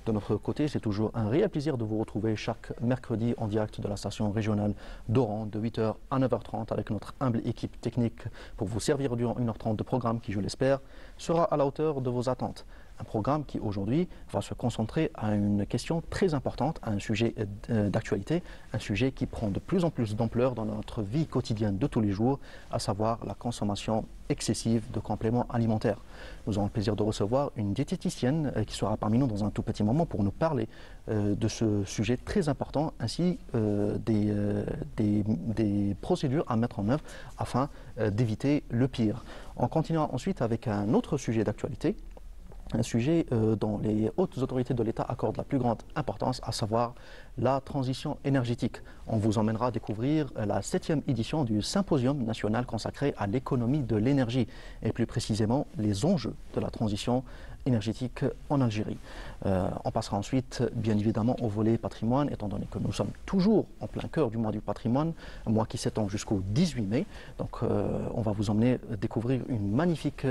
De notre côté, c'est toujours un réel plaisir de vous retrouver chaque mercredi en direct de la station régionale d'Oran de 8h à 9h30 avec notre humble équipe technique pour vous servir durant 1h30 de programme qui, je l'espère, sera à la hauteur de vos attentes. Un programme qui aujourd'hui va se concentrer à une question très importante, à un sujet d'actualité, un sujet qui prend de plus en plus d'ampleur dans notre vie quotidienne de tous les jours, à savoir la consommation excessive de compléments alimentaires. Nous avons le plaisir de recevoir une diététicienne qui sera parmi nous dans un tout petit moment pour nous parler de ce sujet très important ainsi des procédures à mettre en œuvre afin d'éviter le pire. On continuera ensuite avec un autre sujet d'actualité, un sujet dont les hautes autorités de l'État accordent la plus grande importance, à savoir la transition énergétique. On vous emmènera découvrir la 7e édition du Symposium national consacré à l'économie de l'énergie et plus précisément les enjeux de la transition énergétique en Algérie. On passera ensuite bien évidemment au volet patrimoine, étant donné que nous sommes toujours en plein cœur du mois du patrimoine, un mois qui s'étend jusqu'au 18 mai. Donc on va vous emmener découvrir une magnifique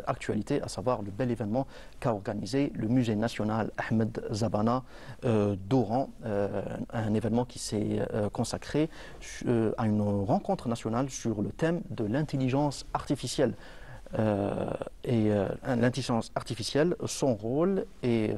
actualité, à savoir le bel événement qu'a organisé le Musée national Ahmed Zabana d'Oran, un événement qui s'est consacré à une rencontre nationale sur le thème de l'intelligence artificielle. L'intelligence artificielle, son rôle et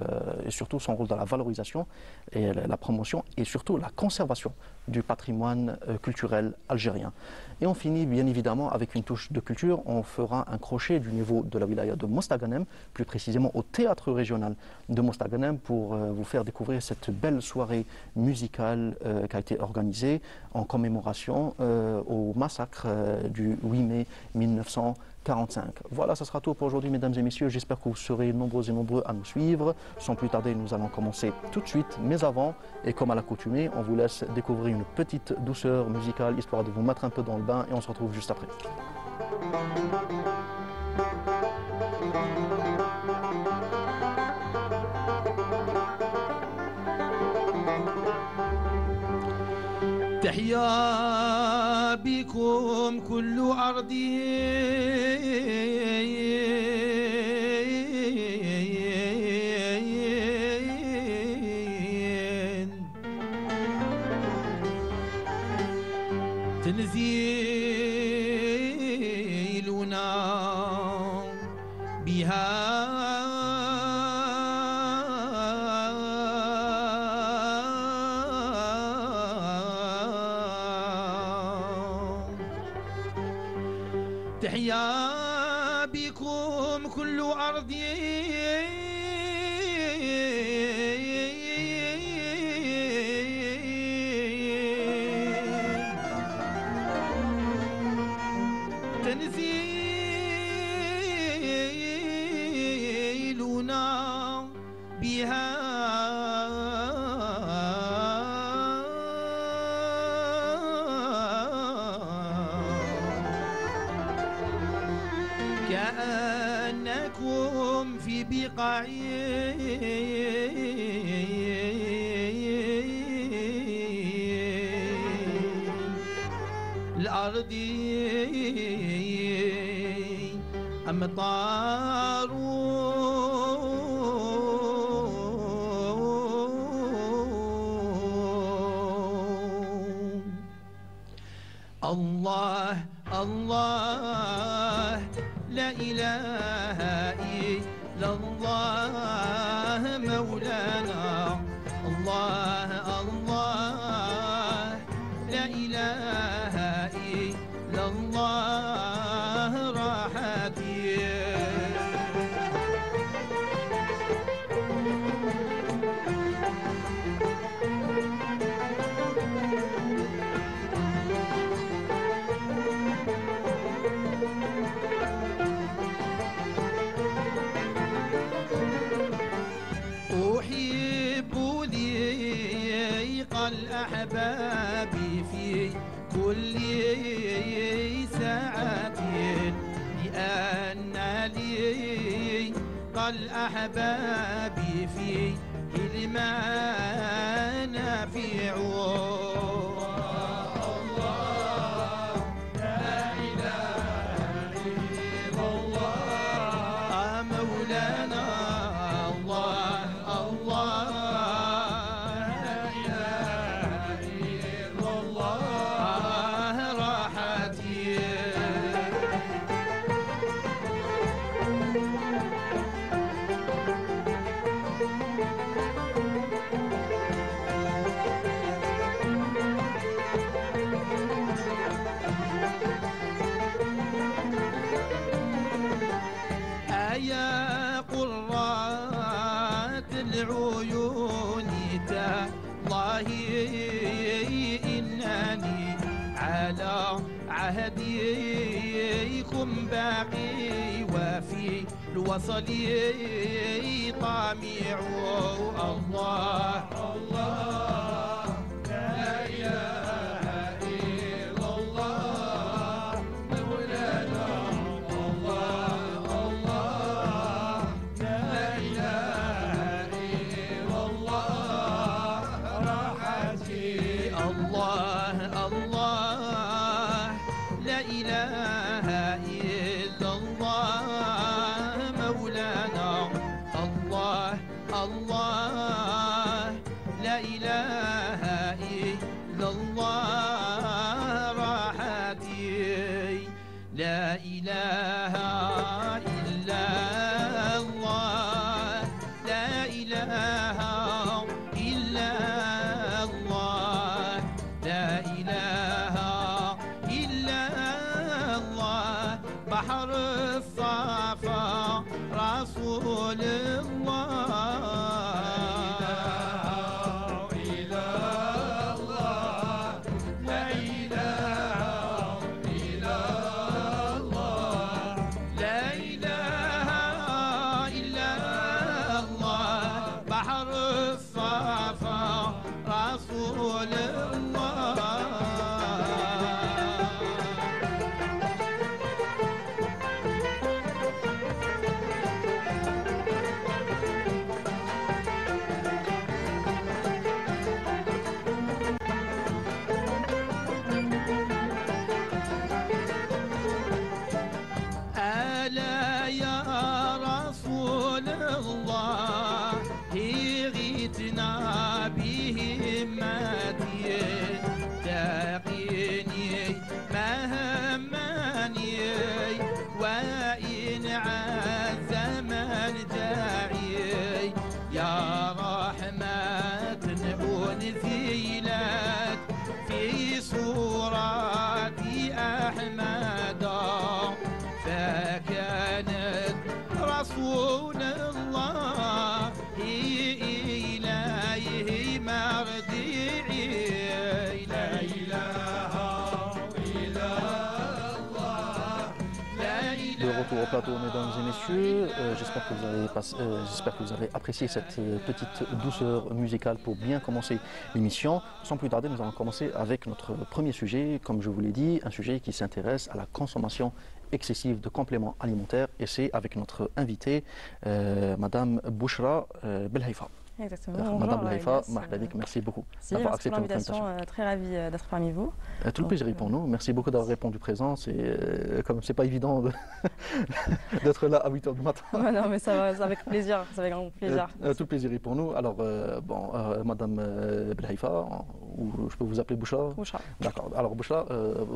surtout son rôle dans la valorisation et la promotion et surtout la conservation du patrimoine culturel algérien. Et on finit bien évidemment avec une touche de culture. On fera un crochet du niveau de la wilaya de Mostaganem, plus précisément au théâtre régional de Mostaganem, pour vous faire découvrir cette belle soirée musicale qui a été organisée en commémoration au massacre du 8 mai 1945. Voilà, ça sera tout pour aujourd'hui, mesdames et messieurs. J'espère que vous serez nombreux et nombreux à nous suivre. Sans plus tarder, nous allons commencer tout de suite. Mais avant, et comme à l'accoutumée, on vous laisse découvrir une petite douceur musicale, histoire de vous mettre un peu dans le bain, et on se retrouve juste après. تحيا بكم كل أرضي تنزيلنا بها تحيا بكم كل أرضي تنزيلنا بها كأنكم في بقاع الأرض أمطار الله الله لا إله إلا الله مولانا الله الله لا إله إلا الله راحتي الأحباب في كل ساعة لأن لي الأحباب في المنافع مولانا الله الله العيون تالله إنني على عهديكم باقي وفي الوصل طامع الله الله لا إله إلا الله مولانا الله الله لا إله إلا الله راحتي الله الله لا إله إلا الله مولانا الله الله لا إله إلا الله راحتي لا إله إلا الله لا إله إلا الله لا إله إلا الله بحر الصفا رسول ألا يا رسول الله غيثنا بهمتي تقيني مهماني وإن عز من داعي يا رحمة أنزلت في سورة أحمد فكانت رسول الله إليه مرجعي لا إله إلا الله لا De retour au plateau, mesdames et messieurs, j'espère que vous avez apprécié cette petite douceur musicale pour bien commencer l'émission. Sans plus tarder, nous allons commencer avec notre premier sujet, comme je vous l'ai dit, un sujet qui s'intéresse à la consommation excessive de compléments alimentaires, et c'est avec notre invitée, Madame Bouchra Belhaïfa. Exactement. Madame Belhaïfa, merci beaucoup d'avoir accepté notre invitation. Très ravie d'être parmi vous. Tout le plaisir est pour nous. Merci beaucoup d'avoir répondu présent. Comme c'est pas évident d'être là à 8h du matin. Non, mais ça va, avec plaisir, ça avec grand plaisir. Tout le plaisir est pour nous. Alors, Madame Belhaïfa, ou je peux vous appeler Bouchra? Bouchra. D'accord. Alors Bouchra,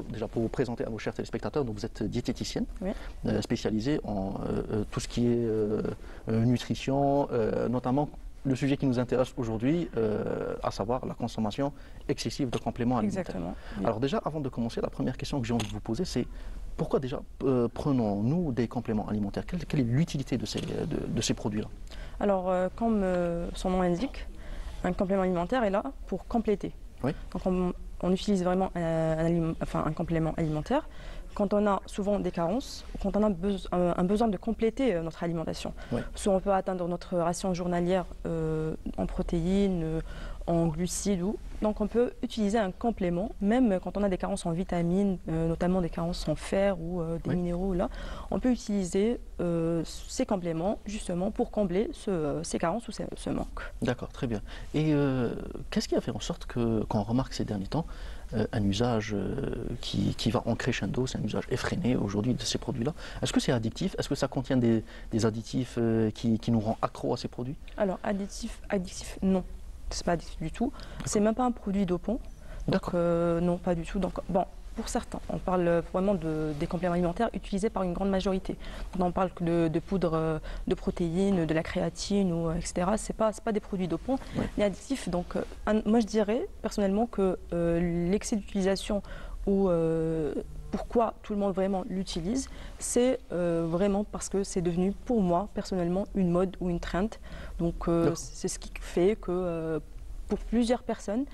déjà pour vous présenter à nos chers téléspectateurs, donc vous êtes diététicienne, oui, spécialisée en tout ce qui est nutrition, notamment le sujet qui nous intéresse aujourd'hui, à savoir la consommation excessive de compléments alimentaires. Exactement. Oui. Alors déjà, avant de commencer, la première question que j'ai envie de vous poser, c'est pourquoi déjà prenons-nous des compléments alimentaires? Quelle est l'utilité de ces produits-là? Alors, comme son nom l'indique, un complément alimentaire est là pour compléter. Oui. Donc on utilise vraiment un complément alimentaire quand on a souvent des carences, quand on a un besoin de compléter notre alimentation. Oui. Soit on peut atteindre notre ration journalière en protéines, en glucides. Donc on peut utiliser un complément, même quand on a des carences en vitamines, notamment des carences en fer ou des oui, minéraux. Là, on peut utiliser ces compléments justement pour combler ces carences ou ce manque. D'accord, très bien. Et qu'est-ce qui a fait en sorte qu'on remarque ces derniers temps un usage qui va en crescendo, c'est un usage effréné aujourd'hui de ces produits-là? Est-ce que c'est addictif? Est-ce que ça contient des additifs qui nous rendent accro à ces produits? Alors, addictif, non. C'est pas addictif du tout. C'est même pas un produit dopant. Donc, non, pas du tout. Donc, bon, pour certains, on parle vraiment des compléments alimentaires utilisés par une grande majorité. Quand on parle de poudre de protéines, de la créatine, etc., c'est pas des produits dopants, oui, ni addictifs. Donc, moi, je dirais personnellement que l'excès d'utilisation ou pourquoi tout le monde vraiment l'utilise, c'est vraiment parce que c'est devenu pour moi personnellement une mode ou une trend. Donc c'est ce qui fait que pour plusieurs personnes,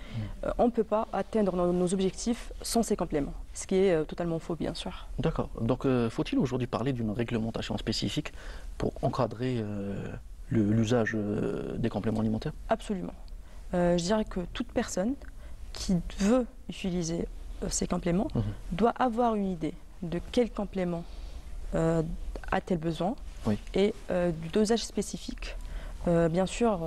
on ne peut pas atteindre nos objectifs sans ces compléments, ce qui est totalement faux bien sûr. D'accord. Donc faut-il aujourd'hui parler d'une réglementation spécifique pour encadrer l'usage des compléments alimentaires? Absolument. Je dirais que toute personne qui veut utiliser ces compléments doit avoir une idée de quel complément a-t-elle besoin et du dosage spécifique. Bien sûr,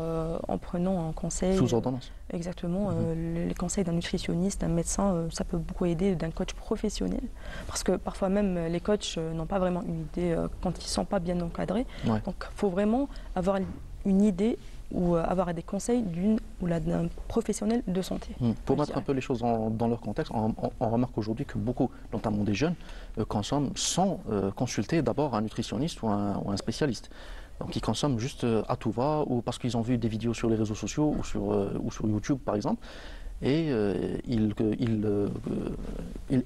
en prenant un conseil. Sous ordonnance. Exactement. Les conseils d'un nutritionniste, d'un médecin, ça peut beaucoup aider, d'un coach professionnel. Parce que parfois même, les coachs n'ont pas vraiment une idée quand ils ne sont pas bien encadrés. Donc, il faut vraiment avoir une idée ou avoir des conseils d'un professionnel de santé. Pour mettre un peu les choses dans leur contexte, on remarque aujourd'hui que beaucoup, notamment des jeunes, consomment sans consulter d'abord un nutritionniste ou un spécialiste. Donc ils consomment juste à tout va ou parce qu'ils ont vu des vidéos sur les réseaux sociaux ou sur YouTube par exemple et ils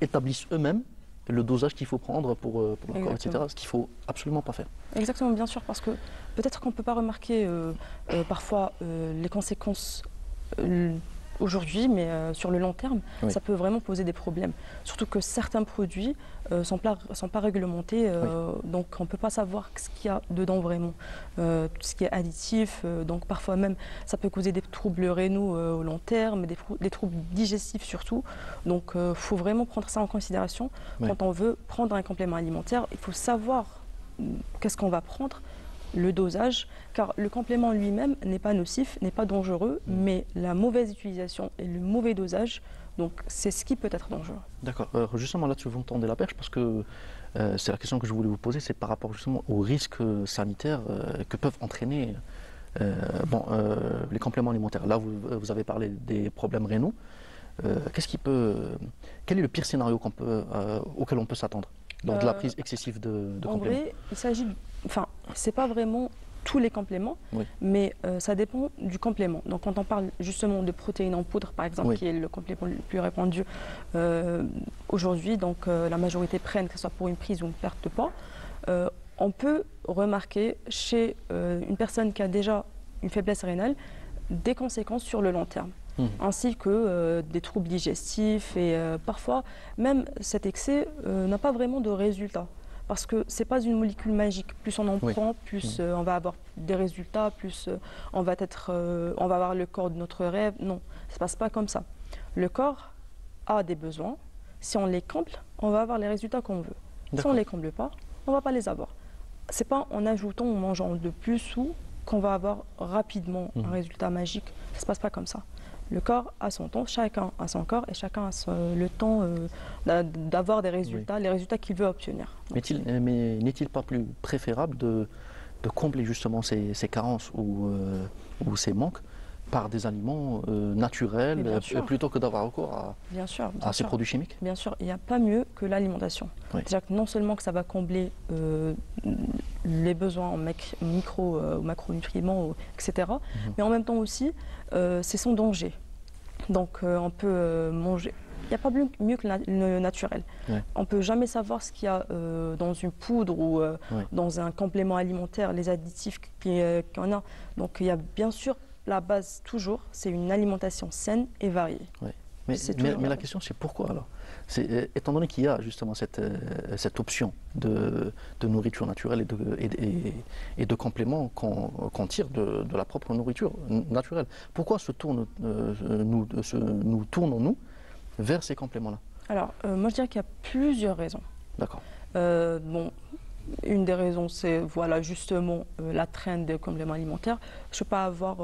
établissent eux-mêmes le dosage qu'il faut prendre pour leur corps, etc. Ce qu'il ne faut absolument pas faire. Exactement, bien sûr, parce que peut-être qu'on ne peut pas remarquer parfois les conséquences aujourd'hui, mais sur le long terme, ça peut vraiment poser des problèmes. Surtout que certains produits ne sont pas réglementés, donc on ne peut pas savoir ce qu'il y a dedans vraiment. Tout ce qui est additif, donc parfois même ça peut causer des troubles rénaux au long terme, des troubles digestifs surtout. Donc il faut vraiment prendre ça en considération. Quand on veut prendre un complément alimentaire, il faut savoir qu'est-ce qu'on va prendre, le dosage, car le complément lui-même n'est pas nocif, n'est pas dangereux, mais la mauvaise utilisation et le mauvais dosage, donc c'est ce qui peut être dangereux. D'accord. Justement là-dessus, vous me tendez la perche parce que c'est la question que je voulais vous poser, c'est par rapport justement aux risques sanitaires que peuvent entraîner les compléments alimentaires. Là, vous avez parlé des problèmes rénaux. Quel est le pire scénario auquel on peut s'attendre lors de la prise excessive de compléments? En vrai, il s'agit, c'est pas vraiment tous les compléments, mais ça dépend du complément. Donc quand on parle justement de protéines en poudre, par exemple, qui est le complément le plus répandu aujourd'hui, donc la majorité prennent, que ce soit pour une prise ou une perte de poids, on peut remarquer chez une personne qui a déjà une faiblesse rénale des conséquences sur le long terme. Ainsi que des troubles digestifs et parfois même cet excès n'a pas vraiment de résultats parce que ce n'est pas une molécule magique. Plus on en prend, plus on va avoir des résultats, plus on va avoir le corps de notre rêve. Non, ça ne se passe pas comme ça. Le corps a des besoins. Si on les comble, on va avoir les résultats qu'on veut. Si on ne les comble pas, on ne va pas les avoir. Ce n'est pas en ajoutant ou en mangeant de plus ou qu'on va avoir rapidement un résultat magique. Ça ne se passe pas comme ça. Le corps a son temps, chacun a son corps et chacun a le temps d'avoir des résultats, les résultats qu'il veut obtenir. Mais n'est-il pas plus préférable de combler justement ces carences ou ces manques par des aliments naturels plutôt que d'avoir recours à ces produits chimiques? Bien sûr, il n'y a pas mieux que l'alimentation. Déjà que non seulement que ça va combler les besoins en micro ou macronutriments, etc., mais en même temps aussi, c'est sans danger. Donc on peut manger. Il n'y a pas mieux que le naturel. On ne peut jamais savoir ce qu'il y a dans une poudre ou dans un complément alimentaire, les additifs qu'on a. Donc il y a bien sûr la base toujours, c'est une alimentation saine et variée. Mais la question c'est pourquoi alors? Étant donné qu'il y a justement cette option de nourriture naturelle et de compléments qu'on tire de la propre nourriture naturelle, pourquoi nous tournons-nous vers ces compléments-là? Alors, moi je dirais qu'il y a plusieurs raisons. D'accord. Une des raisons, c'est justement la traîne des compléments alimentaires. Je ne peux pas avoir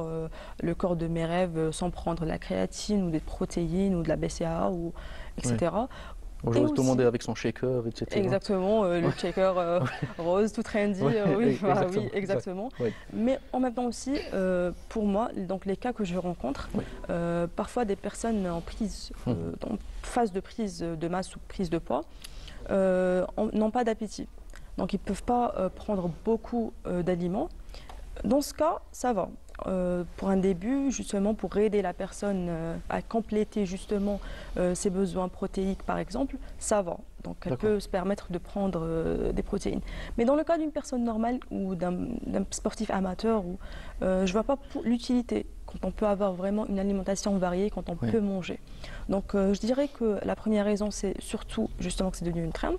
le corps de mes rêves sans prendre de la créatine ou des protéines ou de la BCAA, etc. Aujourd'hui, tout le monde est avec son shaker, etc. Exactement, le shaker rose, tout trendy. Oui, exactement. Mais en même temps aussi, pour moi, donc les cas que je rencontre, parfois des personnes en phase de prise de masse ou prise de poids n'ont pas d'appétit. Donc ils ne peuvent pas prendre beaucoup d'aliments. Dans ce cas, ça va. Pour un début, justement, pour aider la personne à compléter justement ses besoins protéiques, par exemple, ça va. Donc elle D'accord. peut se permettre de prendre des protéines. Mais dans le cas d'une personne normale ou d'un sportif amateur, je ne vois pas l'utilité quand on peut avoir vraiment une alimentation variée, quand on Oui. peut manger. Donc je dirais que la première raison, c'est surtout justement que c'est devenu une trend.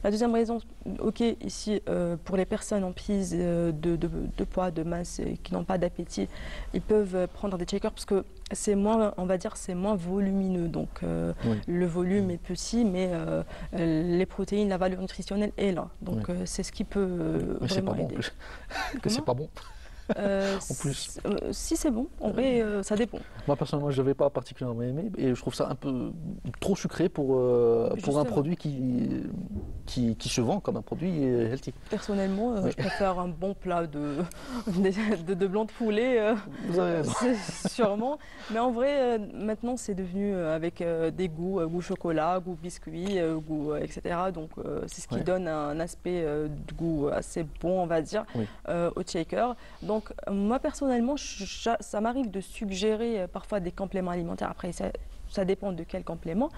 La deuxième raison, ok, ici, pour les personnes en prise de poids, de masse, qui n'ont pas d'appétit, ils peuvent prendre des shakers parce que c'est moins, on va dire, c'est moins volumineux. Donc Oui. le volume est petit, mais les protéines, la valeur nutritionnelle est là. Donc c'est ce qui peut Mais c'est vraiment pas bon en aider. plus. Que c'est pas bon. En plus. Si c'est bon, en vrai, ça dépend. Moi personnellement, je ne vais pas particulièrement aimer et je trouve ça un peu trop sucré pour un Justement. produit qui se vend comme un produit healthy. Personnellement, Oui. je préfère un bon plat de blanc de poulet, Vous avez raison. sûrement. Mais en vrai, maintenant, c'est devenu avec des goûts, goût chocolat, goût biscuit, goût, etc. Donc, c'est ce qui Ouais. donne un aspect de goût assez bon, on va dire, Oui. au shaker. Donc, moi, personnellement, ça m'arrive de suggérer parfois des compléments alimentaires. Après, ça dépend de quel complément,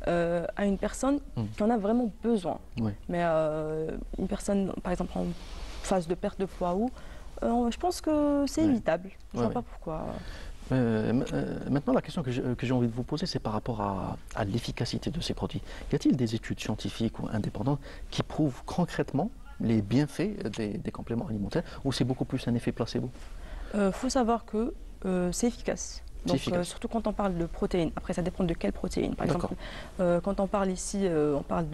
à une personne qui en a vraiment besoin. Oui. Mais une personne, par exemple, en phase de perte de poids, je pense que c'est Ouais. évitable. Je ne Ouais, vois pas ouais. pourquoi. Maintenant, la question que j'ai envie de vous poser, c'est par rapport à l'efficacité de ces produits. Y a-t-il des études scientifiques ou indépendantes qui prouvent concrètement les bienfaits des compléments alimentaires ou c'est beaucoup plus un effet placebo? Faut savoir que c'est efficace. C'est Donc, efficace. surtout quand on parle de protéines. Après, ça dépend de quelle protéine. Par D'accord. exemple, quand on parle ici, on parle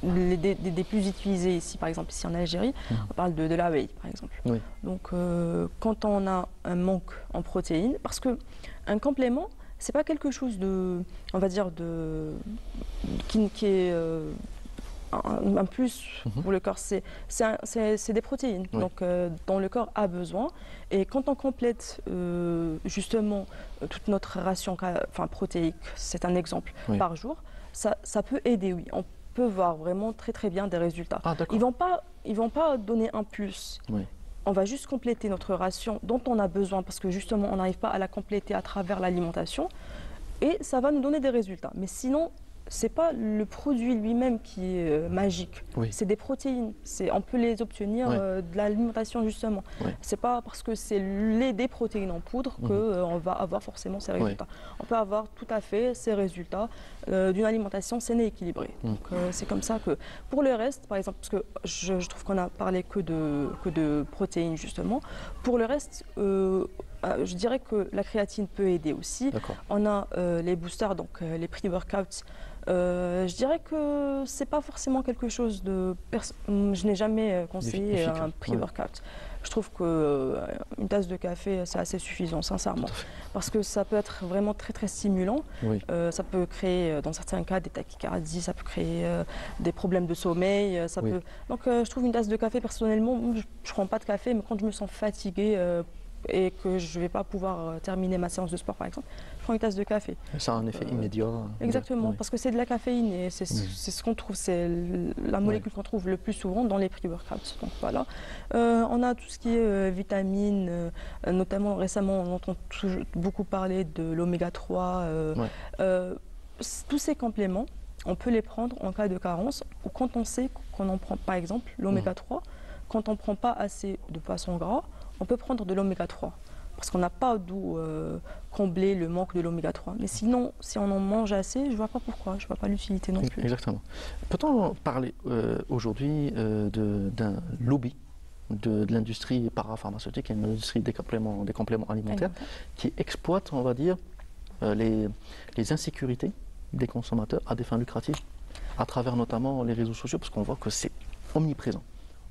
des plus utilisés ici, par exemple ici en Algérie, on parle de la whey, par exemple. Oui. Donc, quand on a un manque en protéines, parce que un complément, c'est pas quelque chose de, on va dire, qui est un plus pour le corps, c'est des protéines. Oui. Donc, dont le corps a besoin. Et quand on complète justement toute notre ration protéique, c'est un exemple, Oui. par jour, ça peut aider, oui. On peut voir vraiment très très bien des résultats. Ah, d'accord. Ils vont pas donner un plus. Oui. On va juste compléter notre ration dont on a besoin parce que justement on n'arrive pas à la compléter à travers l'alimentation et ça va nous donner des résultats. Mais sinon, c'est pas le produit lui-même qui est magique. Oui. C'est des protéines. On peut les obtenir Oui. de l'alimentation justement. Oui. C'est pas parce que c'est des protéines en poudre qu'on va avoir forcément ces résultats. On peut avoir tout à fait ces résultats d'une alimentation saine et équilibrée. Donc c'est comme ça que pour le reste, par exemple, parce que je trouve qu'on a parlé que de protéines justement. Pour le reste, je dirais que la créatine peut aider aussi. D'accord. On a les boosters, donc les pré-workouts. Je dirais que c'est pas forcément quelque chose de. Je n'ai jamais conseillé Efficace, un pré-workout. Je trouve qu'une tasse de café, c'est assez suffisant, sincèrement. Parce que ça peut être vraiment très très stimulant. Oui. Ça peut créer, dans certains cas, des tachycardies, ça peut créer des problèmes de sommeil. Oui. Donc je trouve une tasse de café, personnellement, je ne prends pas de café, mais quand je me sens fatiguée et que je ne vais pas pouvoir terminer ma séance de sport, par exemple, je prends une tasse de café. Ça a un effet immédiat. Exactement, Oui. parce que c'est de la caféine et c'est ce qu'on trouve, c'est la molécule qu'on trouve le plus souvent dans les pré-workouts. Donc voilà. On a tout ce qui est vitamines, notamment récemment on entend beaucoup parler de l'oméga 3. Tous ces compléments, on peut les prendre en cas de carence ou quand on sait qu'on en prend, par exemple l'oméga 3, quand on ne prend pas assez de poissons gras, on peut prendre de l'oméga 3. Parce qu'on n'a pas d'où combler le manque de l'oméga 3. Mais sinon, si on en mange assez, je ne vois pas pourquoi, je ne vois pas l'utilité non plus. Exactement. Peut-on parler aujourd'hui d'un lobby de l'industrie parapharmaceutique et de l'industrie des compléments alimentaires qui exploite, on va dire, les insécurités des consommateurs à des fins lucratives, à travers notamment les réseaux sociaux, parce qu'on voit que c'est omniprésent.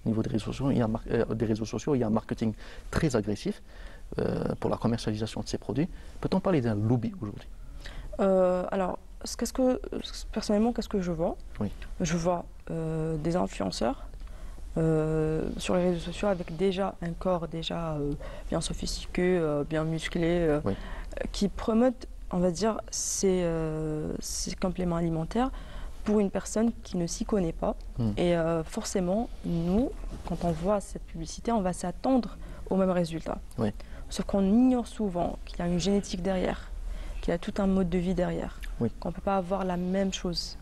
Au niveau des réseaux sociaux, il y a un marketing très agressif pour la commercialisation de ces produits. Peut-on parler d'un lobby aujourd'hui? Alors, personnellement, qu'est-ce que je vois? Oui. Je vois des influenceurs sur les réseaux sociaux avec déjà un corps bien sophistiqué, bien musclé, qui promotent, on va dire, ces compléments alimentaires pour une personne qui ne s'y connaît pas. Et forcément, nous, quand on voit cette publicité, on va s'attendre au même résultat. Oui. Sauf qu'on ignore souvent qu'il y a une génétique derrière, qu'il y a tout un mode de vie derrière, qu'on ne peut pas avoir la même chose.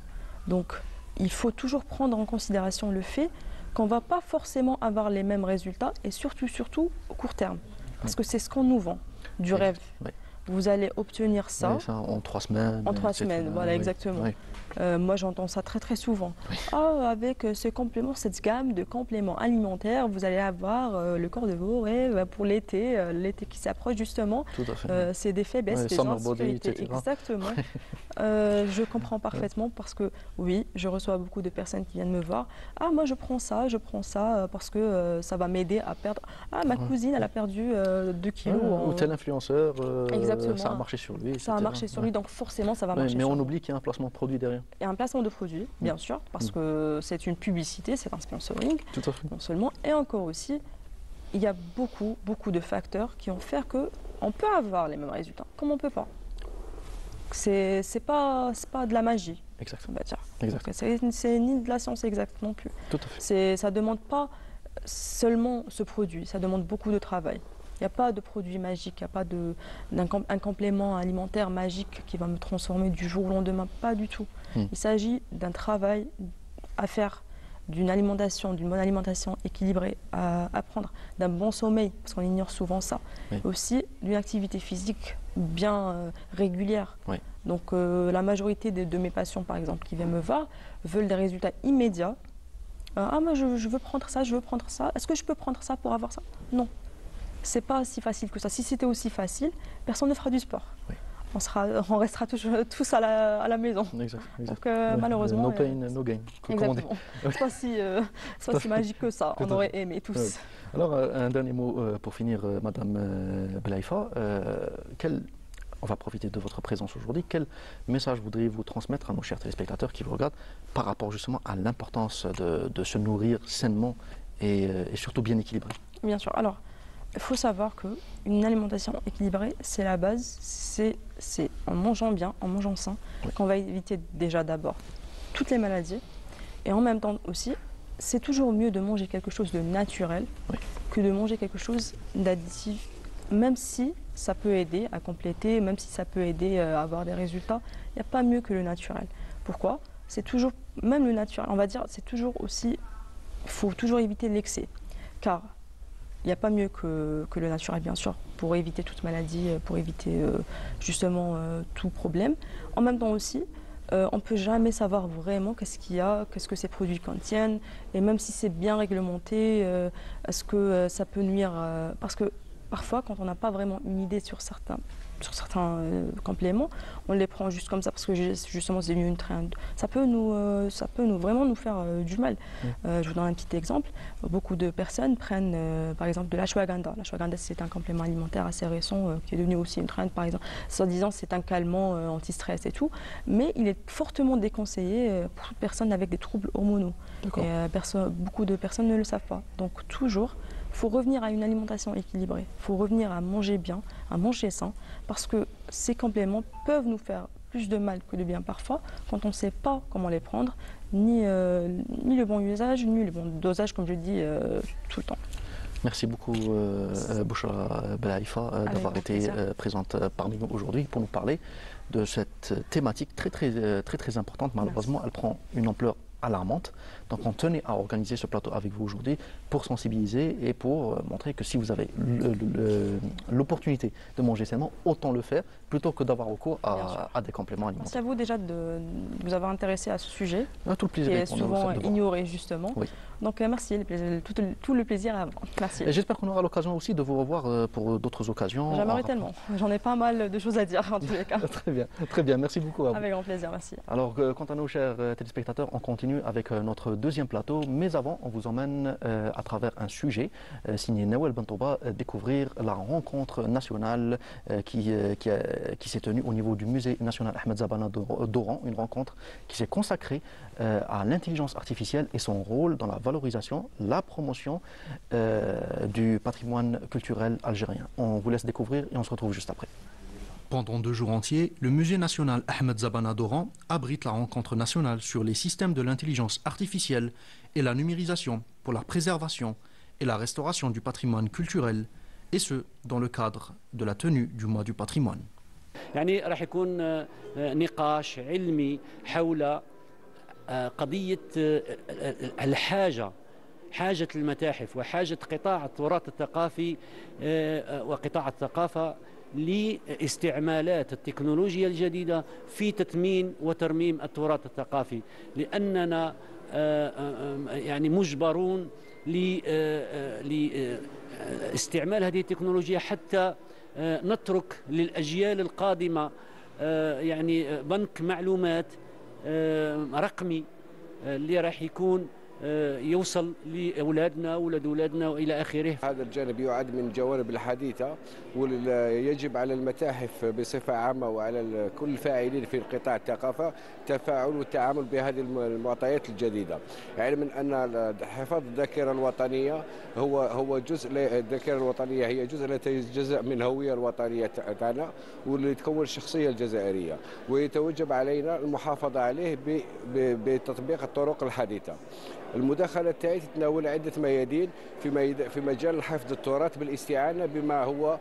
Donc, il faut toujours prendre en considération le fait qu'on ne va pas forcément avoir les mêmes résultats et surtout au court terme. Parce que c'est ce qu'on nous vend, du rêve. Oui. Vous allez obtenir ça, Oui, ça en 3 semaines. en 3 etc. semaines, voilà, Oui. exactement. Oui. Moi, j'entends ça très souvent. Oui. Ah, avec ce complément, cette gamme de compléments alimentaires, vous allez avoir le corps de vos rêves pour l'été, l'été qui s'approche justement. Tout à fait. C'est des faiblesses, Ouais, des summer body, insécurités. etc. Exactement. Je comprends parfaitement parce que oui, je reçois beaucoup de personnes qui viennent me voir. Ah, moi je prends ça parce que ça va m'aider à perdre. Ah, ma cousine, elle a perdu 2 kilos. Ou tel influenceur, Exactement. ça a marché sur lui. Ça a etc. marché sur lui, donc forcément ça va Ouais, marcher mais sur on moi. oublie qu'il y a un placement de produit derrière. Il y a un placement de produit, bien sûr, parce que c'est une publicité, c'est un sponsoring, Tout à fait. non seulement. Et encore aussi, il y a beaucoup de facteurs qui ont fait qu'on peut avoir les mêmes résultats, comme on ne peut pas. C'est pas de la magie, on Exactement. va dire. Exact. Donc, c'est ni de la science exacte non plus. Tout à fait. Ça ne demande pas seulement ce produit, ça demande beaucoup de travail. Il n'y a pas de produit magique, il n'y a pas un complément alimentaire magique qui va me transformer du jour au lendemain, pas du tout. Il s'agit d'un travail à faire, d'une bonne alimentation équilibrée à prendre, d'un bon sommeil, parce qu'on ignore souvent ça. Oui. Aussi d'une activité physique bien régulière. Oui. Donc la majorité de mes patients, par exemple, qui viennent me voir, veulent des résultats immédiats. Ah, moi je veux prendre ça, Est-ce que je peux prendre ça pour avoir ça? Non. C'est pas si facile que ça. Si c'était aussi facile, personne ne fera du sport. Oui. On restera tous à la maison. Exact. Donc malheureusement, No pain, no gain. Comme on dit. exactement. C'est pas si magique que ça. Tout On à aurait fait. aimé tous. Ouais. Alors, un dernier mot pour finir, Madame Belaifa. On va profiter de votre présence aujourd'hui. Quel message voudriez-vous transmettre à nos chers téléspectateurs qui vous regardent par rapport justement à l'importance de se nourrir sainement et surtout bien équilibré? Bien sûr. Alors, il faut savoir qu'une alimentation équilibrée, c'est la base. C'est en mangeant bien, en mangeant sain, qu'on va éviter déjà d'abord toutes les maladies. Et en même temps aussi, c'est toujours mieux de manger quelque chose de naturel que de manger quelque chose d'additif, même si ça peut aider à compléter, même si ça peut aider à avoir des résultats. Il n'y a pas mieux que le naturel. Pourquoi? C'est toujours, même le naturel, on va dire, c'est toujours aussi, il faut toujours éviter l'excès. Car il n'y a pas mieux que le naturel, bien sûr, pour éviter toute maladie, pour éviter justement tout problème. En même temps aussi, on ne peut jamais savoir vraiment qu'est-ce qu'il y a, qu'est-ce que ces produits contiennent. Et même si c'est bien réglementé, est-ce que ça peut nuire parce que parfois, quand on n'a pas vraiment une idée sur certains compléments, on les prend juste comme ça parce que justement c'est une trend. Ça peut vraiment nous faire du mal. Je vous donne un petit exemple. Beaucoup de personnes prennent par exemple de l'ashwagandha. L'ashwagandha, c'est un complément alimentaire assez récent qui est devenu aussi une trend, par exemple. Soi-disant c'est un calmant anti-stress et tout, mais il est fortement déconseillé pour toute personne avec des troubles hormonaux. Et beaucoup de personnes ne le savent pas. Donc toujours, il faut revenir à une alimentation équilibrée, il faut revenir à manger bien, à manger sain, parce que ces compléments peuvent nous faire plus de mal que de bien parfois quand on ne sait pas comment les prendre, ni le bon usage, ni le bon dosage, comme je dis tout le temps. Merci beaucoup, Bouchra Belaifa, d'avoir été présente parmi nous aujourd'hui pour nous parler de cette thématique très importante. Malheureusement, elle prend une ampleur alarmante. Donc on tenait à organiser ce plateau avec vous aujourd'hui pour sensibiliser et pour montrer que si vous avez l'opportunité de manger sainement, autant le faire plutôt que d'avoir recours à des compléments alimentaires. Merci à vous déjà de vous avoir intéressé à ce sujet Tout le plaisir qui est souvent ignoré justement. Oui. Donc merci, tout le plaisir à vous. Merci. J'espère qu'on aura l'occasion aussi de vous revoir pour d'autres occasions. J'aimerais tellement. J'en ai pas mal de choses à dire en tous les cas. Très bien. Merci beaucoup à vous. Avec grand plaisir, merci. Alors, quant à nos chers téléspectateurs, on continue avec notre deuxième plateau. Mais avant, on vous emmène à travers un sujet signé Nawel Bentouba, découvrir la rencontre nationale qui s'est tenue au niveau du musée national Ahmed Zabana d'Oran. Une rencontre qui s'est consacrée à l'intelligence artificielle et son rôle dans la valorisation, la promotion du patrimoine culturel algérien. On vous laisse découvrir et on se retrouve juste après. Pendant 2 jours entiers, le musée national Ahmed Zabana d'Oran abrite la rencontre nationale sur les systèmes de l'intelligence artificielle et la numérisation pour la préservation et la restauration du patrimoine culturel, et ce, dans le cadre de la tenue du mois du patrimoine. يعني راح يكون نقاش علمي حول قضية حاجة المتاحف وحاجة قطاع التراث الثقافي وقطاع الثقافة لاستعمالات التكنولوجيا الجديدة في تثمين وترميم التراث الثقافي، لأننا يعني مجبرون لاستعمال هذه التكنولوجيا حتى نترك للأجيال القادمة يعني بنك معلومات رقمي اللي راح يكون يوصل لأولادنا وولاد أولادنا وإلى آخره. هذا الجانب يعد من الجوانب الحديثة، ويجب على المتاحف بصفة عامة وعلى كل الفاعلين في قطاع الثقافة التفاعل والتعامل بهذه المعطيات الجديدة. علما أن حفاظ الذاكرة الوطنية هو جزء، الذاكرة الوطنية هي جزء من الهوية الوطنية تاعنا واللي تكون الشخصية الجزائرية، ويتوجب علينا المحافظة عليه بتطبيق الطرق الحديثة. المداخلة تاعي تتناول عدة ميادين في مجال حفظ التراث بالاستعانة بما هو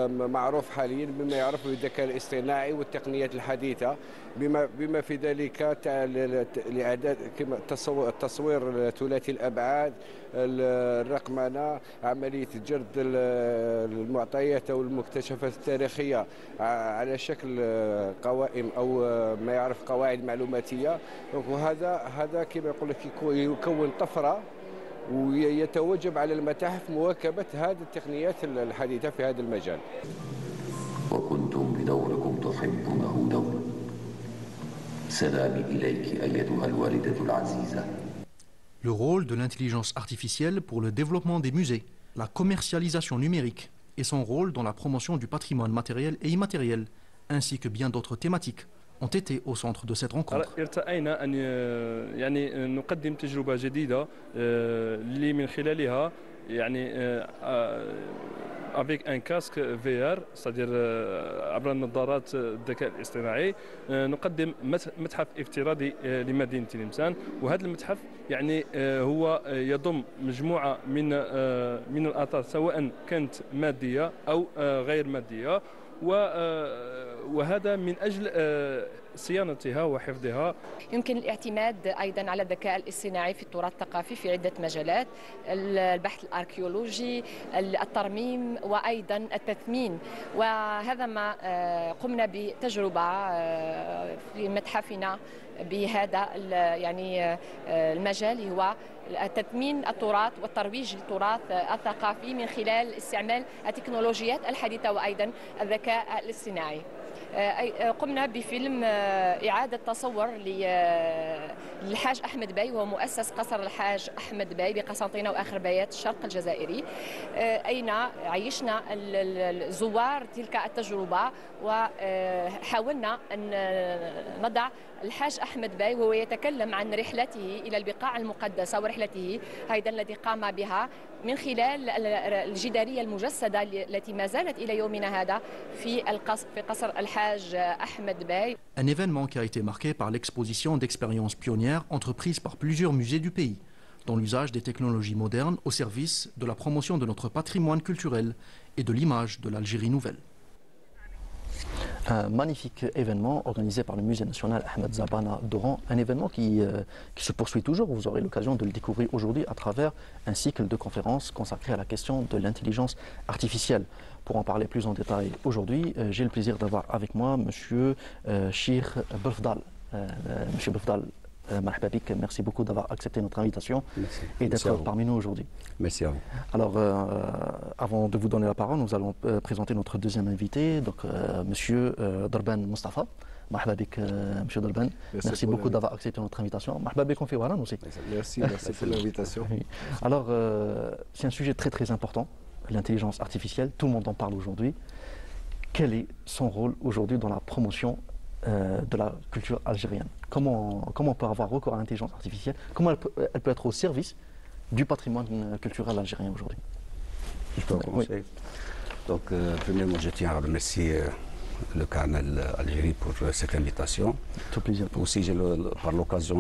معروف حاليا بما يعرف بالذكاء الاصطناعي والتقنيات الحديثة، بما في ذلك الإعداد كما التصوير ثلاثي الأبعاد، الرقمنة، عملية جرد المعطيات أو المكتشفات التاريخية على شكل قوائم أو ما يعرف قواعد معلوماتية. وهذا كما يقول لك يكون طفرة، ويتوجب على المتاحف مواكبة هذه التقنيات الحديثة في هذا المجال. وكنتم بدوركم تحبونه دور. سلامي إليك أيتها الوالدة العزيزة. Le rôle de l'intelligence artificielle pour le développement des musées, la commercialisation numérique et son rôle dans la promotion du patrimoine matériel et immatériel, ainsi que bien d'autres thématiques, ont été au centre de cette rencontre. ارتأينا أن يعني نقدم تجربة جديدة اللي من خلالها يعني avec un casque VR c'est-à-dire عبر نظارات الذكاء الاصطناعي نقدم متحف افتراضي لمدينة تلمسان. وهذا المتحف يعني هو يضم مجموعة من الآثار سواء كانت مادية أو غير مادية، وهذا من أجل صيانتها وحفظها. يمكن الاعتماد أيضا على الذكاء الاصطناعي في التراث الثقافي في عدة مجالات: البحث الأركيولوجي، الترميم، وأيضا التثمين. وهذا ما قمنا بتجربة في متحفنا بهذا يعني المجال، هو تثمين التراث والترويج للتراث الثقافي من خلال استعمال التكنولوجيات الحديثة وأيضا الذكاء الاصطناعي. قمنا بفيلم إعادة تصور للحاج أحمد باي، وهو مؤسس قصر الحاج أحمد باي بقسنطينة وآخر بيات الشرق الجزائري، أين عيشنا الزوار تلك التجربة وحاولنا أن نضع الحاج أحمد باي وهو يتكلم عن رحلته إلى البقاع المقدسة ورحلته أيضا التي قام بها من خلال الجدارية المجسدة التي ما زالت إلى يومنا هذا في قصر الحاج أحمد باي. Un événement qui a été marqué par l'exposition d'expériences pionnières entreprises par plusieurs musées du pays, dans l'usage des technologies modernes au service de la promotion de notre patrimoine culturel et de l'image de l'Algérie nouvelle. Un magnifique événement organisé par le Musée national Ahmed Zabana d'Oran, un événement qui se poursuit toujours. Vous aurez l'occasion de le découvrir aujourd'hui à travers un cycle de conférences consacré à la question de l'intelligence artificielle. Pour en parler plus en détail aujourd'hui, j'ai le plaisir d'avoir avec moi M. Chir Belfdal. Monsieur Belfdal, merci beaucoup d'avoir accepté notre invitation et d'être parmi nous aujourd'hui. Merci à vous. Alors, avant de vous donner la parole, nous allons présenter notre deuxième invité, donc Monsieur Darban Mustafa. Monsieur Darban, merci beaucoup d'avoir accepté notre invitation. Merci pour l'invitation. Alors, c'est un sujet très très important, l'intelligence artificielle. Tout le monde en parle aujourd'hui. Quel est son rôle aujourd'hui dans la promotion de la culture algérienne? Comment on peut avoir recours à l'intelligence artificielle? Comment elle peut être au service du patrimoine culturel algérien aujourd'hui? Je peux commencer. Oui. Donc, premièrement, je tiens à remercier le canal Algérie pour cette invitation. Tout plaisir. Aussi, par l'occasion,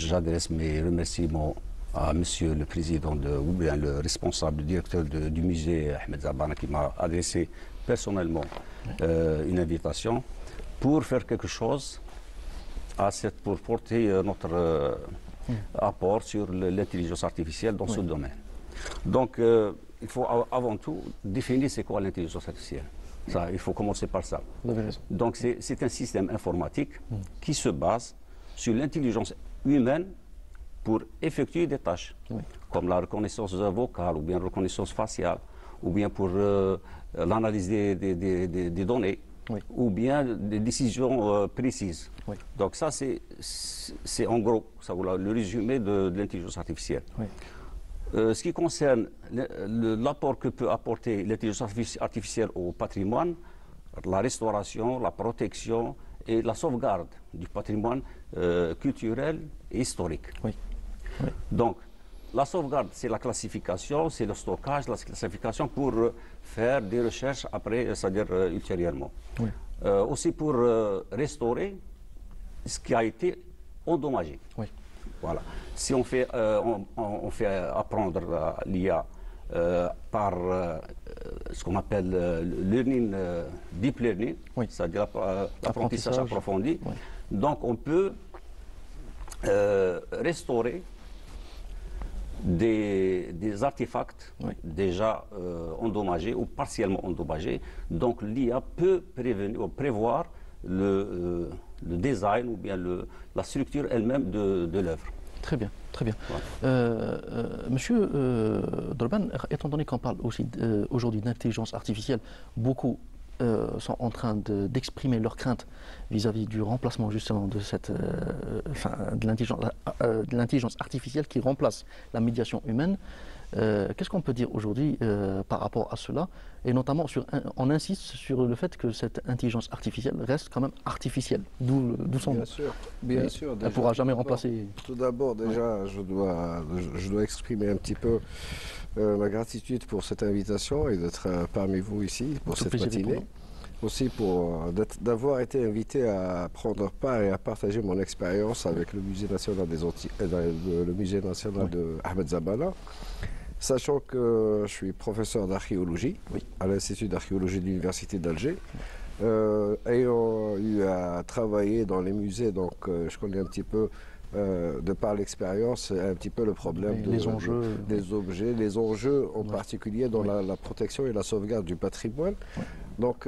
j'adresse mes remerciements à Monsieur le Président ou bien le responsable, le directeur du musée Ahmed Zabana, qui m'a adressé personnellement une invitation pour faire quelque chose pour porter notre apport sur l'intelligence artificielle dans ce domaine. Donc, il faut avant tout définir c'est quoi l'intelligence artificielle. Ça, il faut commencer par ça. Donc, c'est un système informatique qui se base sur l'intelligence humaine pour effectuer des tâches, comme la reconnaissance vocale, ou bien reconnaissance faciale, ou bien pour l'analyse des données, ou bien des décisions précises. Donc ça, c'est en gros ça, le résumé de l'intelligence artificielle. Ce qui concerne l'apport que peut apporter l'intelligence artificielle au patrimoine, la restauration, la protection et la sauvegarde du patrimoine culturel et historique. Donc, la sauvegarde, c'est la classification, c'est le stockage, la classification pour faire des recherches après, c'est-à-dire ultérieurement. Aussi pour restaurer ce qui a été endommagé. Voilà. Si on fait apprendre l'IA par ce qu'on appelle learning, deep learning, c'est-à-dire l'apprentissage approfondi, donc on peut restaurer des artefacts déjà endommagés ou partiellement endommagés. Donc l'IA peut prévoir le design ou bien la structure elle-même de l'œuvre. Très bien, très bien. Voilà. Monsieur Dorban, étant donné qu'on parle aussi aujourd'hui d'intelligence artificielle, beaucoup sont en train d'exprimer leurs craintes vis-à-vis du remplacement justement de de l'intelligence artificielle qui remplace la médiation humaine. Qu'est-ce qu'on peut dire aujourd'hui par rapport à cela? Et notamment, on insiste sur le fait que cette intelligence artificielle reste quand même artificielle. D'où son nom. Bien sûr. Elle ne pourra jamais remplacer. Tout d'abord, déjà, je dois exprimer un petit peu ma gratitude pour cette invitation et d'être parmi vous ici pour cette matinée. Aussi d'avoir été invité à prendre part et à partager mon expérience avec le Musée national le Musée national de Ahmed Zabana. Sachant que je suis professeur d'archéologie à l'Institut d'archéologie de l'Université d'Alger, ayant eu à travailler dans les musées, donc je connais un petit peu, de par l'expérience, un petit peu le problème des objets, les enjeux en particulier dans la protection et la sauvegarde du patrimoine. Donc,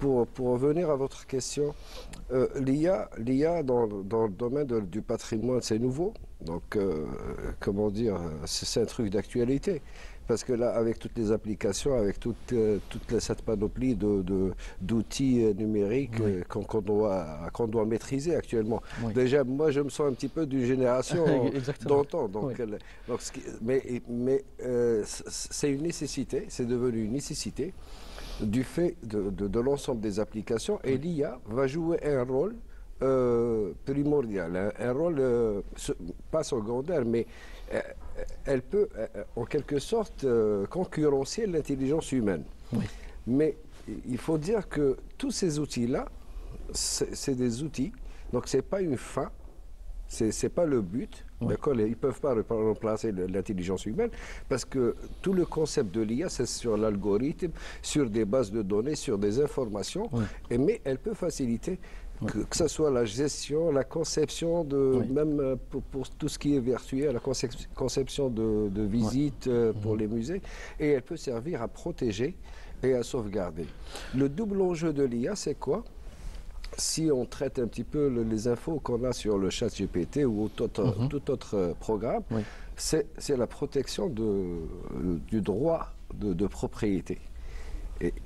pour revenir à votre question, l'IA dans le domaine du patrimoine, c'est nouveau. Donc, comment dire, c'est un truc d'actualité. Parce que là, avec toutes les applications, avec toute cette panoplie d'outils numériques qu'on doit maîtriser actuellement. Déjà, moi, je me sens un petit peu d'une génération d'antan. Mais c'est une nécessité, c'est devenu une nécessité du fait de l'ensemble des applications. Et l'IA va jouer un rôle primordial, un rôle pas secondaire, mais elle peut en quelque sorte concurrencer l'intelligence humaine. Mais il faut dire que tous ces outils-là, c'est des outils, donc ce n'est pas une fin, ce n'est pas le but. Ils ne peuvent pas remplacer l'intelligence humaine parce que tout le concept de l'IA, c'est sur l'algorithme, sur des bases de données, sur des informations, mais elle peut faciliter que ce soit la gestion, la conception, même pour tout ce qui est virtuel, la conception de visites pour les musées, et elle peut servir à protéger et à sauvegarder. Le double enjeu de l'IA, c'est quoi? Si on traite un petit peu les infos qu'on a sur le chat GPT ou tout autre programme, c'est la protection du droit de propriété.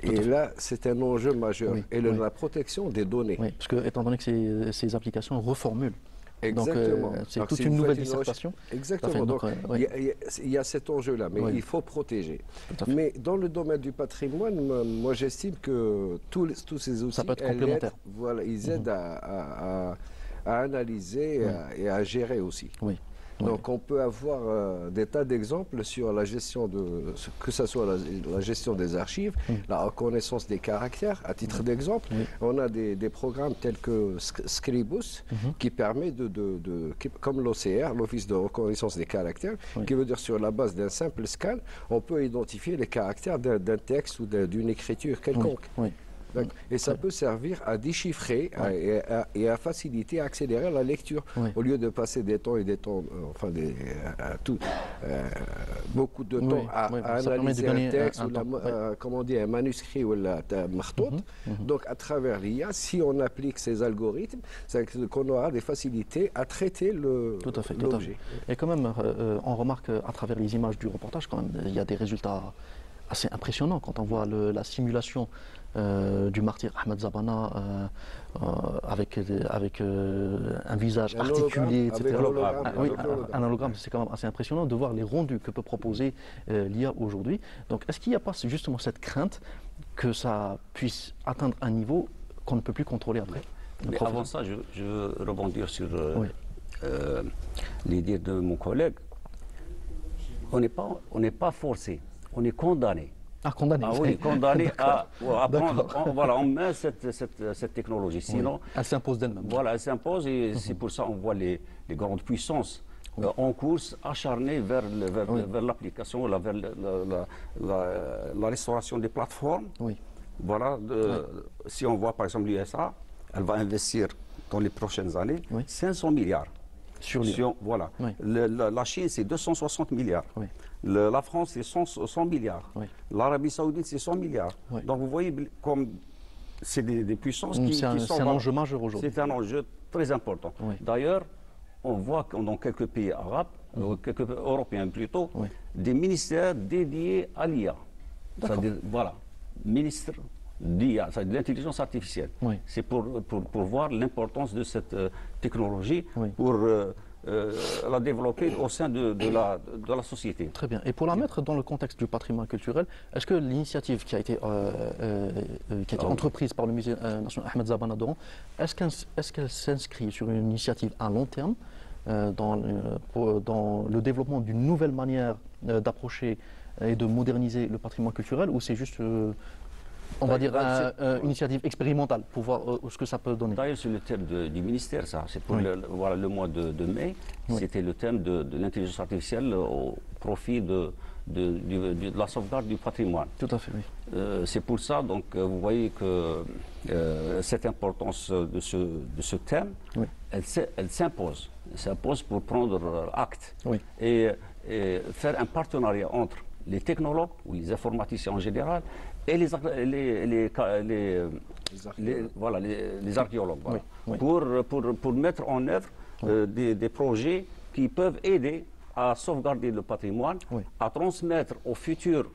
Et là, c'est un enjeu majeur. Et la protection des données. Parce que, étant donné que ces applications reformulent. Exactement. Donc, c'est toute une nouvelle dissertation. Exactement. Donc, il y a cet enjeu-là, mais il faut protéger. Mais dans le domaine du patrimoine, moi, j'estime que tous ces outils, ça peut être complémentaire. Ils aident à analyser et à gérer aussi. Donc on peut avoir des tas d'exemples sur la gestion que ce soit la gestion des archives, la reconnaissance des caractères. À titre d'exemple, on a des programmes tels que Scribus qui permet comme l'OCR, l'Office de reconnaissance des caractères, qui veut dire sur la base d'un simple scan, on peut identifier les caractères d'un texte ou d'une écriture quelconque. Et ça peut servir à déchiffrer et à faciliter, à accélérer la lecture. Au lieu de passer des temps et des temps, beaucoup de temps à analyser un texte, comment dire, un manuscrit ou la martoute. Donc à travers l'IA, si on applique ces algorithmes, c'est qu'on aura des facilités à traiter l'objet. Et quand même, on remarque à travers les images du reportage, quand même, il y a des résultats assez impressionnants quand on voit la simulation du martyr Ahmed Zabana avec un visage articulé, etc. Un hologramme, c'est quand même assez impressionnant de voir les rendus que peut proposer l'IA aujourd'hui. Donc est-ce qu'il n'y a pas justement cette crainte que ça puisse atteindre un niveau qu'on ne peut plus contrôler après? Mais avant ça, je veux rebondir sur les dires de mon collègue. On n'est pas forcé, on est condamné. Ah, condamné. Ah oui, condamné à prendre en main cette technologie. Sinon, elle s'impose d'elle-même. Voilà, elle s'impose et c'est pour ça qu'on voit les grandes puissances en course acharnées vers l'application, vers la restauration des plateformes. Voilà, si on voit par exemple l'USA, elle va investir dans les prochaines années 500 milliards. Sur voilà. La Chine, c'est 260 milliards. La France, c'est 100 milliards. L'Arabie Saoudite, c'est 100 milliards. Donc vous voyez, comme c'est des puissances qui sont... C'est un enjeu majeur aujourd'hui. C'est un enjeu très important. D'ailleurs, on voit que dans quelques pays arabes, quelques pays européens plutôt, des ministères dédiés à l'IA. C'est-à-dire, voilà, ministre d'IA, c'est de l'intelligence artificielle. C'est pour voir l'importance de cette technologie, pour la développer au sein de la société. Très bien. Et pour la mettre dans le contexte du patrimoine culturel, est-ce que l'initiative qui a été entreprise par le Musée national Ahmed Zabana d'Oran, est-ce qu'elle s'inscrit sur une initiative à long terme dans le développement d'une nouvelle manière d'approcher et de moderniser le patrimoine culturel, ou c'est juste on va dire une initiative expérimentale pour voir ce que ça peut donner? D'ailleurs, c'est le thème du ministère, ça. C'est pour le mois de mai. C'était le thème de l'intelligence artificielle au profit de la sauvegarde du patrimoine. Tout à fait, oui. C'est pour ça, donc, vous voyez que cette importance de ce thème, elle s'impose. Elle s'impose pour prendre acte et faire un partenariat entre les technologues ou les informaticiens en général et les archéologues, pour mettre en œuvre des projets qui peuvent aider à sauvegarder le patrimoine, à transmettre aux futures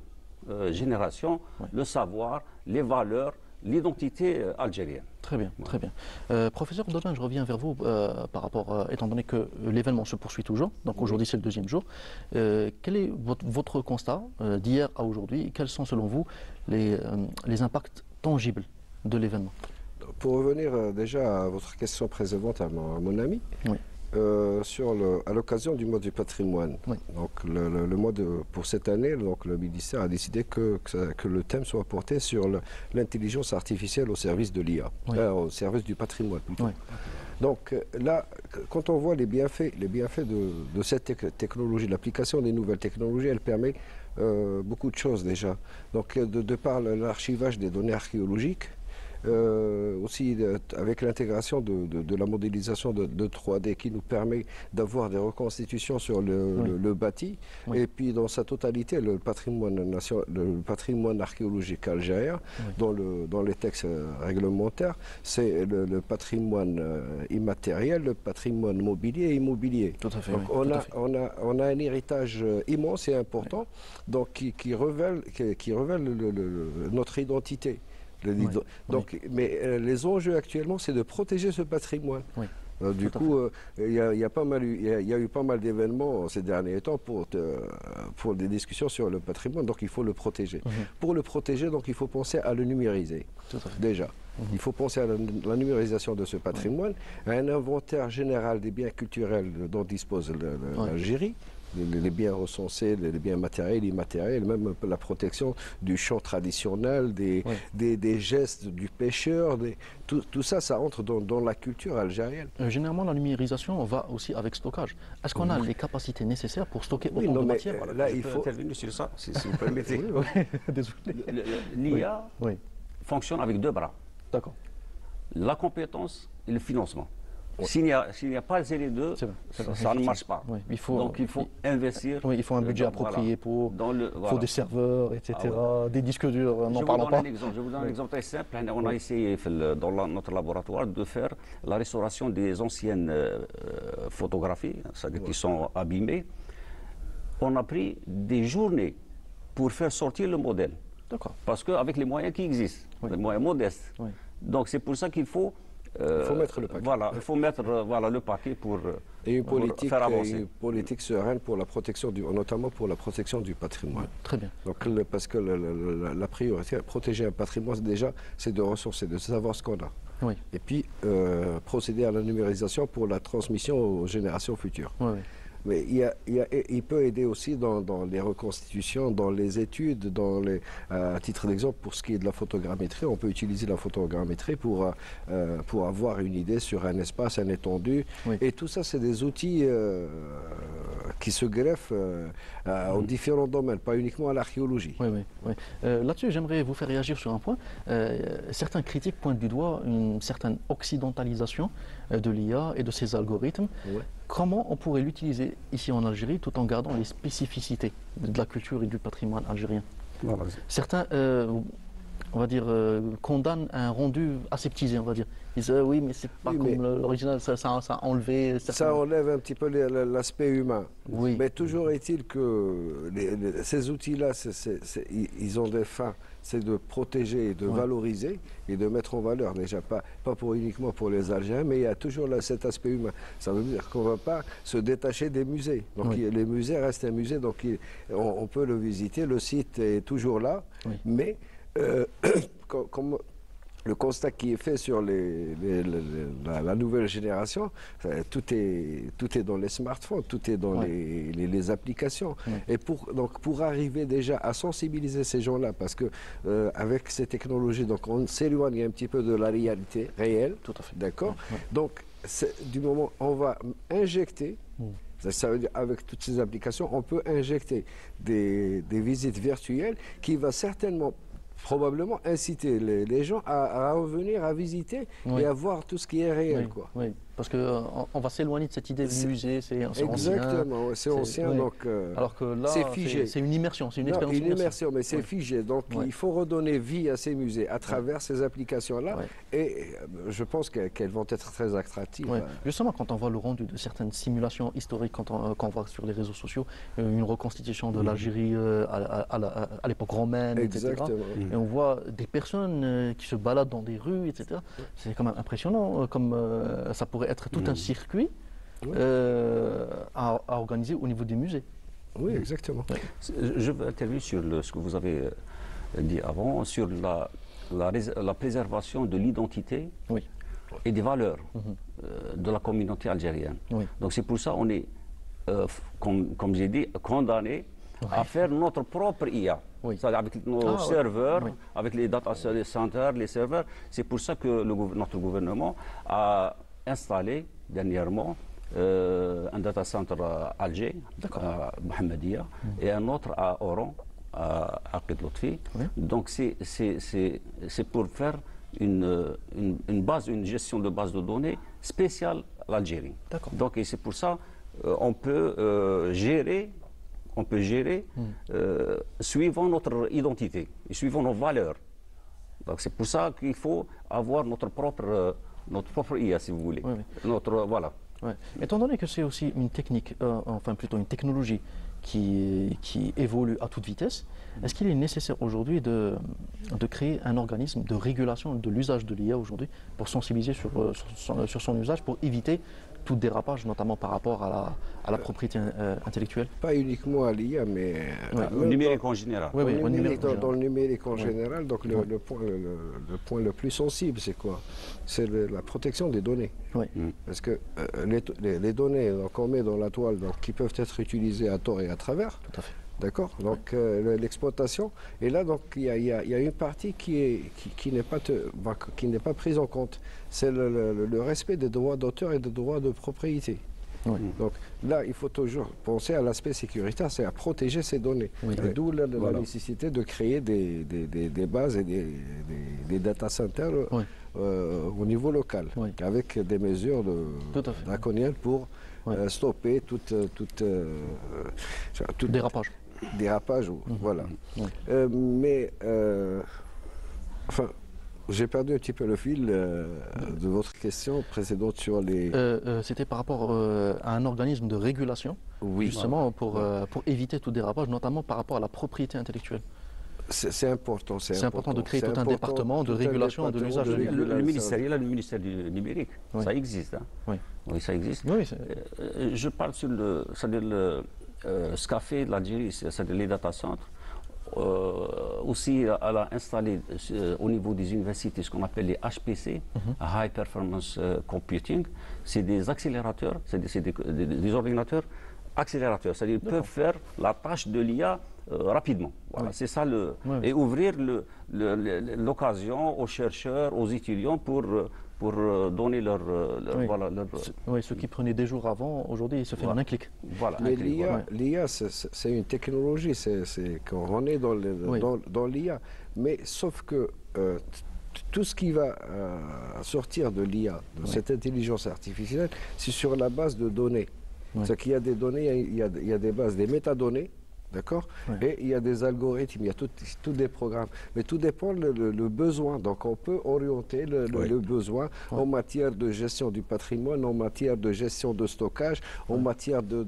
générations le savoir, les valeurs, l'identité algérienne. Très bien, très bien. Professeur Domain, je reviens vers vous par rapport, étant donné que l'événement se poursuit toujours, donc aujourd'hui c'est le deuxième jour. Quel est votre constat d'hier à aujourd'hui? Quels sont selon vous les impacts tangibles de l'événement? Pour revenir déjà à votre question précédente à mon ami, à l'occasion du mois du patrimoine. Donc le mois pour cette année, donc le ministère a décidé que le thème soit porté sur l'intelligence artificielle au service de l'IA, au service du patrimoine plutôt. Donc là, quand on voit les bienfaits de cette technologie, l'application des nouvelles technologies, elle permet beaucoup de choses déjà. Donc de par l'archivage des données archéologiques, aussi avec l'intégration de la modélisation de 3D qui nous permet d'avoir des reconstitutions sur le bâti, et puis dans sa totalité le patrimoine archéologique algérien, dans les textes réglementaires, c'est le patrimoine immatériel, le patrimoine mobilier et immobilier. Tout à fait. Donc on a un héritage immense et important, donc qui révèle notre identité. Mais les enjeux actuellement, c'est de protéger ce patrimoine. Du coup, il y a eu pas mal d'événements ces derniers temps pour des discussions sur le patrimoine, donc il faut le protéger. Pour le protéger, donc il faut penser à le numériser, déjà. Il faut penser à la numérisation de ce patrimoine, à un inventaire général des biens culturels dont dispose l'Algérie, les biens recensés, les biens matériels, immatériels, même la protection du chant traditionnel, des gestes du pêcheur, tout ça, ça entre dans la culture algérienne. Généralement, la numérisation va aussi avec stockage. Est-ce qu'on a les capacités nécessaires pour stocker autant de matière? Là, il faut intervenir sur ça, si vous permettez. L'IA fonctionne avec deux bras. D'accord. La compétence et le financement. S'il n'y a pas les deux, ça ne marche pas. Oui, donc il faut investir. Oui, il faut un budget approprié pour. Il faut des serveurs, etc. Des disques durs, n'en parlons pas. Je vous donne un exemple très simple. On a essayé dans notre laboratoire de faire la restauration des anciennes photographies, c'est-à-dire qui sont abîmées. On a pris des journées pour faire sortir le modèle. D'accord. Parce qu'avec les moyens qui existent, les moyens modestes. Oui. Donc c'est pour ça qu'il faut. Il faut mettre le paquet. Voilà, il faut mettre le paquet pour, et une politique, faire avancer. une politique sereine pour la protection notamment pour la protection du patrimoine. Très bien. Donc, parce que la priorité à protéger un patrimoine déjà, c'est de ressourcer, de savoir ce qu'on a. Oui. Et puis procéder à la numérisation pour la transmission aux générations futures. Oui, oui. Mais il peut aider aussi dans les reconstitutions, dans les études, à titre d'exemple, pour ce qui est de la photogrammétrie, on peut utiliser la photogrammétrie pour avoir une idée sur un espace, un étendu. Oui. Et tout ça, c'est des outils qui se greffent en différents domaines, pas uniquement à l'archéologie. Oui, oui, oui. Là-dessus, j'aimerais vous faire réagir sur un point. Certains critiques pointent du doigt une certaine occidentalisation de l'IA et de ses algorithmes. Ouais. Comment on pourrait l'utiliser ici en Algérie tout en gardant les spécificités de la culture et du patrimoine algérien? Voilà. Certains, on va dire, condamnent un rendu aseptisé, on va dire. Ils disent oui, mais c'est pas comme l'original, ça a enlevé. Ça enlève un petit peu l'aspect humain. Oui. Mais toujours est-il que ces outils-là, ils ont des fins. C'est de protéger, de valoriser et de mettre en valeur. Déjà, pas uniquement pour les Algériens, mais il y a toujours cet aspect humain. Ça veut dire qu'on ne va pas se détacher des musées. Donc les musées restent un musée, donc on peut le visiter. Le site est toujours là, mais comme le constat qui est fait sur la nouvelle génération, tout est dans les smartphones, tout est dans les applications. Et pour arriver déjà à sensibiliser ces gens-là, parce que avec ces technologies, donc on s'éloigne un petit peu de la réalité réelle. Tout à fait. D'accord. Donc du moment où on va injecter. Ça veut dire avec toutes ces applications, on peut injecter des visites virtuelles qui va certainement probablement inciter les gens à revenir, à visiter et à voir tout ce qui est réel. Oui, oui. Parce qu'on va s'éloigner de cette idée de musée, c'est ancien. Exactement, c'est ancien, donc alors que là, c'est figé. C'est une immersion, c'est une expérience immersion, mais c'est figé. Donc il faut redonner vie à ces musées à travers ces applications-là. Et je pense qu'elles vont être très attractives. Justement, quand on voit le rendu de certaines simulations historiques, quand on voit sur les réseaux sociaux une reconstitution de l'Algérie à l'époque romaine, etc. Et on voit des personnes qui se baladent dans des rues, etc. C'est quand même impressionnant, comme ça pourrait être tout un circuit à organiser au niveau des musées. Oui, exactement. Je veux intervenir sur ce que vous avez dit avant, sur la préservation de l'identité et des valeurs de la communauté algérienne. Donc c'est pour ça qu'on est, comme j'ai dit, condamné à faire notre propre IA. C'est-à-dire avec nos serveurs, avec les data centers, les serveurs. C'est pour ça que notre gouvernement a installé dernièrement un data center à Alger, à Mohammedia, et un autre à Oran, à Aqid Lotfi. Donc c'est pour faire une gestion de base de données spéciale à l'Algérie. Donc c'est pour ça on peut gérer suivant notre identité et suivant nos valeurs. Donc c'est pour ça qu'il faut avoir notre propre IA, si vous voulez. Voilà. Étant donné que c'est aussi une technique, enfin plutôt une technologie qui évolue à toute vitesse, est-ce qu'il est nécessaire aujourd'hui de créer un organisme de régulation de l'usage de l'IA aujourd'hui pour sensibiliser sur son usage, pour éviter tout dérapage, notamment par rapport à la propriété intellectuelle? Pas uniquement à l'IA, mais au numérique en général. Dans le numérique en général, donc le point le plus sensible, c'est quoi? C'est la protection des données. Parce que les données qu'on met dans la toile, donc, qui peuvent être utilisées à tort et à travers. Tout à fait. D'accord. Donc l'exploitation. Et là, donc il y a une partie qui n'est pas prise en compte. C'est le respect des droits d'auteur et des droits de propriété. Oui. Donc là, il faut toujours penser à l'aspect sécuritaire, c'est à protéger ces données. Oui. Et d'où la Voilà. nécessité de créer des bases et des data centers Oui. au niveau local, Oui. avec des mesures Tout à fait. draconiennes pour Oui. stopper tout Dérapage. dérapage. Voilà. Oui. Enfin, j'ai perdu un petit peu le fil de votre question précédente sur les... C'était par rapport à un organisme de régulation, Oui. justement pour éviter tout dérapage, notamment par rapport à la propriété intellectuelle. C'est important. C'est important de créer C'est tout un important, département de tout un régulation de département l'usage de du numérique. Le régulation. ministère, il y a le ministère du numérique, Oui. ça existe. Hein. Oui. Oui, ça existe. Oui, Je parle sur ce qu'a fait l'Algérie, c'est-à-dire les data centers. Aussi, elle a installé au niveau des universités ce qu'on appelle les HPC, High Performance Computing. C'est des accélérateurs, c'est des ordinateurs accélérateurs, c'est-à-dire qu'ils peuvent faire la tâche de l'IA rapidement. Voilà, Oui. c'est ça Oui. et ouvrir l'occasion aux chercheurs, aux étudiants pour donner leur Oui. voilà, Oui, ce qui prenait des jours avant, aujourd'hui, il se fait en un clic. voilà, Mais un clic, voilà. l'IA, c'est une technologie, on est Oui. dans l'IA. Mais sauf que tout ce qui va sortir de l'IA, de cette intelligence artificielle, c'est sur la base de données. Oui. C'est qu'il y a des données, il y a des bases, des métadonnées. D'accord. Oui. Et il y a des algorithmes, il y a tout des programmes. Mais tout dépend le besoin. Donc on peut orienter le besoin en matière de gestion du patrimoine, en matière de gestion de stockage, en matière de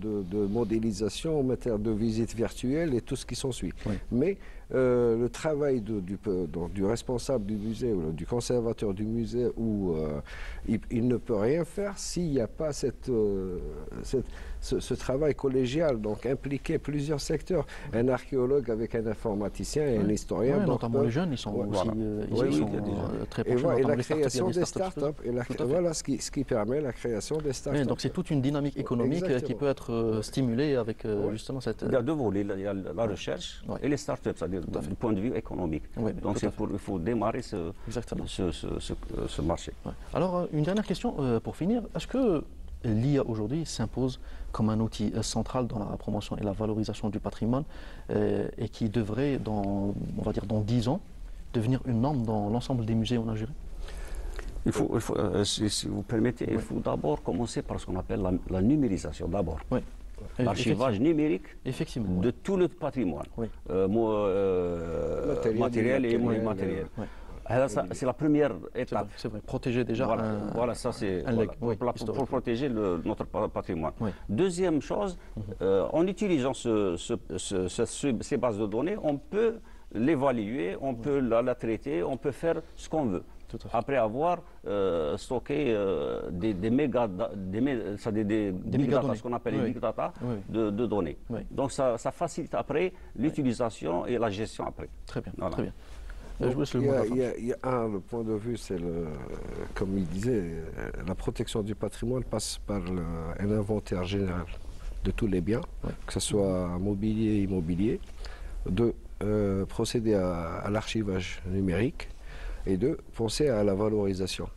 modélisation, en matière de visite virtuelle et tout ce qui s'ensuit. Oui. Mais le travail du responsable du musée ou du conservateur du musée, il ne peut rien faire s'il n'y a pas ce travail collégial, donc impliquer plusieurs secteurs. Un archéologue avec un informaticien et un historien. Oui, donc, notamment les jeunes, ils sont aussi très et proches. voilà, et la notamment les startups, création il y a des startups. startups. Voilà ce qui permet la création des startups. Oui, donc c'est toute une dynamique économique qui Exactement. peut être stimulée avec justement cette... Il y a deux volets, il y a la recherche et les startups, c'est-à-dire du point de vue économique. Oui, Donc il faut démarrer ce marché. Ouais. Alors, une dernière question pour finir. Est-ce que l'IA aujourd'hui s'impose comme un outil central dans la promotion et la valorisation du patrimoine et qui devrait, on va dire dans 10 ans, devenir une norme dans l'ensemble des musées en Algérie? Si vous permettez, il faut d'abord commencer par ce qu'on appelle la numérisation d'abord. Oui. L'archivage numérique Effectivement, de tout le patrimoine, Oui. matériel et immatériel. Oui. C'est la première étape. C'est vrai, protéger déjà Voilà, ça c'est un legs, oui, pour historique. protéger notre patrimoine. Oui. Deuxième chose, en utilisant ces bases de données, on peut l'évaluer, on peut la traiter, on peut faire ce qu'on veut. Tout à fait. Après avoir stocké des big data, ce qu'on appelle les big data de données. Oui. Donc ça facilite après l'utilisation et la gestion après. Très bien, Voilà. très bien. Donc, Je vous laisse le mot de la fin. le point de vue, c'est comme il disait, la protection du patrimoine passe par un inventaire général de tous les biens, que ce soit mobilier, immobilier, de procéder à l'archivage numérique et de penser à la valorisation.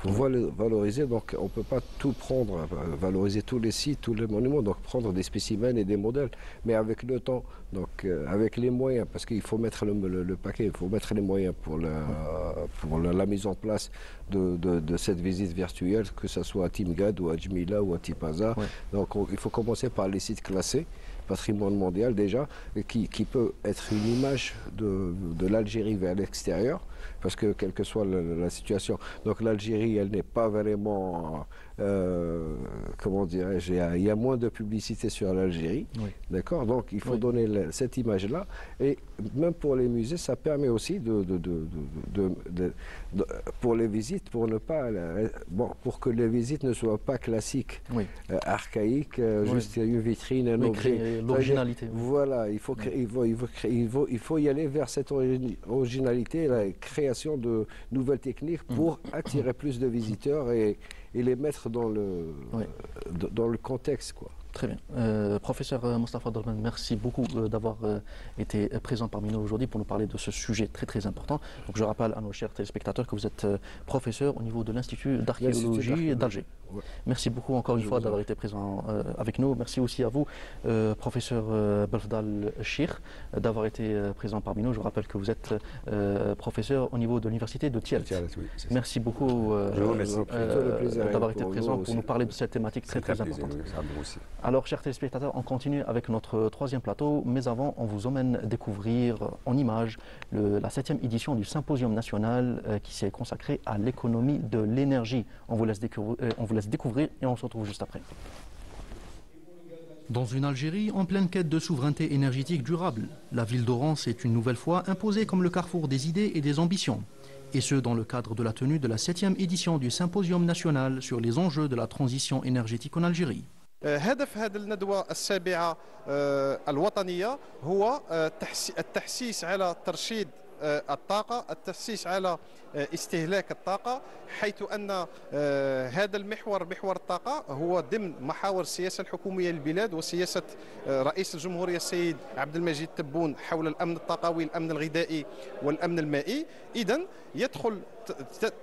Il faut valoriser, donc on ne peut pas tout prendre, valoriser tous les sites, tous les monuments, donc prendre des spécimens et des modèles, mais avec le temps, donc avec les moyens, parce qu'il faut mettre le paquet, il faut mettre les moyens pour la mise en place de cette visite virtuelle, que ce soit à Timgad ou à Jmila ou à Tipaza. Donc il faut commencer par les sites classés, patrimoine mondial déjà, qui peut être une image de l'Algérie vers l'extérieur, parce que quelle que soit la situation, donc l'Algérie, elle n'est pas vraiment, comment dirais-je, il y a moins de publicité sur l'Algérie, d'accord. Donc il faut donner cette image-là, et même pour les musées, ça permet aussi pour les visites, pour que les visites ne soient pas classiques, archaïques, juste une vitrine, un objet. L'originalité. Voilà, il faut y aller vers cette originalité, la création de nouvelles techniques pour attirer plus de visiteurs et les mettre dans le contexte, quoi. Très bien. Professeur Mostafa Dolman, merci beaucoup d'avoir été présent parmi nous aujourd'hui pour nous parler de ce sujet très très important. Donc je rappelle à nos chers téléspectateurs que vous êtes professeur au niveau de l'Institut d'archéologie d'Alger. Merci beaucoup encore une fois d'avoir été présent avec nous. Merci aussi à vous, professeur Belfdal Chir, d'avoir été présent parmi nous. Je vous rappelle que vous êtes professeur au niveau de l'université de Tielt. Merci beaucoup d'avoir été présent pour nous parler de cette thématique très importante. Alors, chers téléspectateurs, on continue avec notre troisième plateau, mais avant, on vous emmène découvrir en images la 7e édition du Symposium national qui s'est consacré à l'économie de l'énergie. On vous laisse découvrir et on se retrouve juste après. Dans une Algérie en pleine quête de souveraineté énergétique durable, la ville d'Oran s'est une nouvelle fois imposée comme le carrefour des idées et des ambitions. Et ce, dans le cadre de la tenue de la 7e édition du Symposium national sur les enjeux de la transition énergétique en Algérie. هدف هذه الندوة السابعة الوطنية هو التحسيس على ترشيد الطاقة، التحسيس على استهلاك الطاقة، حيث أن هذا المحور، محور الطاقة، هو ضمن محاور السياسة الحكومية للبلاد وسياسة رئيس الجمهورية السيد عبد المجيد تبون حول الأمن الطاقوي، الأمن الغذائي والأمن المائي. إذن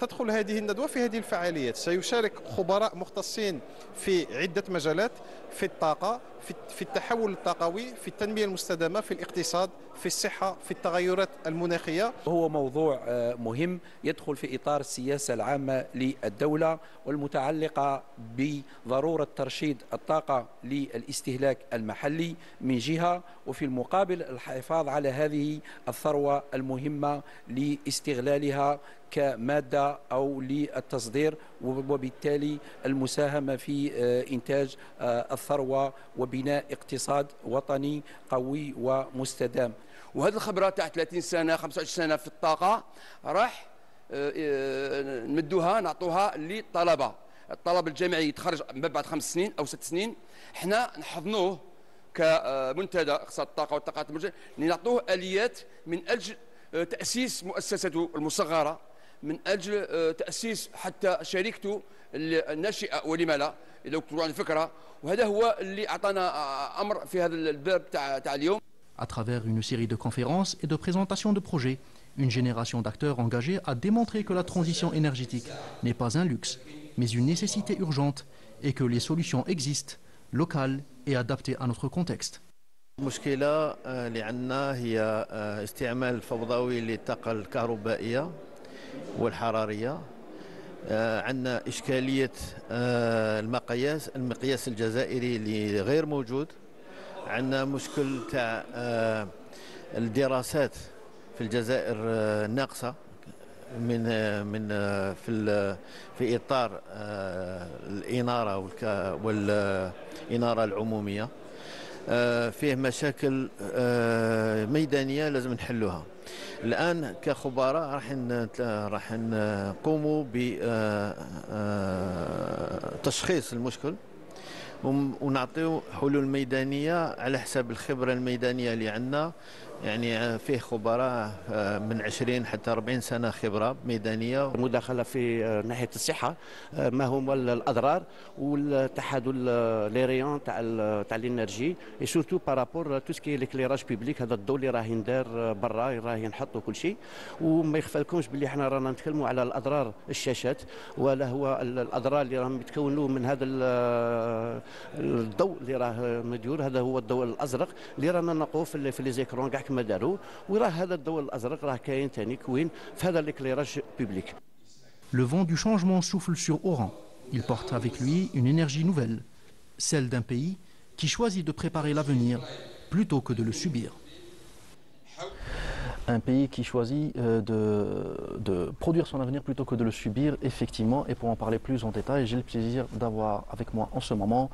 تدخل هذه الندوة في هذه الفعاليات. سيشارك خبراء مختصين في عدة مجالات، في الطاقة، في التحول الطاقوي، في التنمية المستدامة، في الاقتصاد، في الصحة، في التغيرات المناخية. هو موضوع مهم يدخل في إطار السياسة العامة للدولة والمتعلقة بضرورة ترشيد الطاقة للاستهلاك المحلي من جهة، وفي المقابل الحفاظ على هذه الثروة المهمة لاستغلالها كمادة أو للتصدير، وبالتالي المساهمة في إنتاج الثروة وبناء اقتصاد وطني قوي ومستدام. وهذه الخبرة تاع 30 سنة 25 سنة في الطاقة راح نمدوها نعطوها للطلبة. الطلب الجامعي يتخرج بعد 5 سنين أو 6 سنين، احنا نحضنوه كمنتدى اقتصاد الطاقة والطاقات المجددة، نعطوه آليات من أجل تأسيس مؤسسته المصغرة، من أجل تأسيس حتى شركته الناشئة ولما لا، إذا كنتوا عن فكرة. وهذا هو اللي أعطانا أمر في هذا الباب تاع اليوم. À travers une série de conférences et de présentations de projets, une génération d'acteurs engagés a démontré que la transition énergétique n'est pas un luxe, mais une nécessité urgente et que les solutions existent, locales et adaptées à notre contexte. المشكلة اللي عندنا هي استعمال فوضوي للطاقة الكهربائية والحرارية. عندنا إشكالية المقياس الجزائري اللي غير موجود. عندنا مشكل تاع الدراسات في الجزائر ناقصة من في إطار الإنارة والإنارة العمومية. فيه مشاكل ميدانية لازم نحلوها. الآن كخبراء راح نقوموا بتشخيص المشكل ونعطيو حلول ميدانية على حساب الخبرة الميدانية اللي عندنا. يعني فيه خبراء من 20 حتى 40 سنة خبرة ميدانية. مداخلة في ناحية الصحة، ما هما الأضرار والتحادل لي ريون تاع الانرجي، اي سورتو بارابور تو سكي ليكليراج بيبليك. هذا الضوء اللي راه يندار برا، راه ينحطوا كل شيء. وما يخفالكمش باللي احنا رانا نتكلموا على الأضرار الشاشات، ولا هو الأضرار اللي راهم يتكونوا من هذا الضوء اللي راه مديور. هذا هو الضوء الأزرق اللي رانا نلقوه في لي زيكرون كاع كما داروا. وراه هذا الضوء الأزرق راه كاين ثاني كوين في هذا l'éclairage public. Le vent du changement souffle sur Oran. Il porte avec lui une énergie nouvelle, celle d'un pays qui choisit de préparer l'avenir plutôt que de le subir. Un pays qui choisit de produire son avenir plutôt que de le subir, effectivement. Et pour en parler plus en détail, j'ai le plaisir d'avoir avec moi en ce moment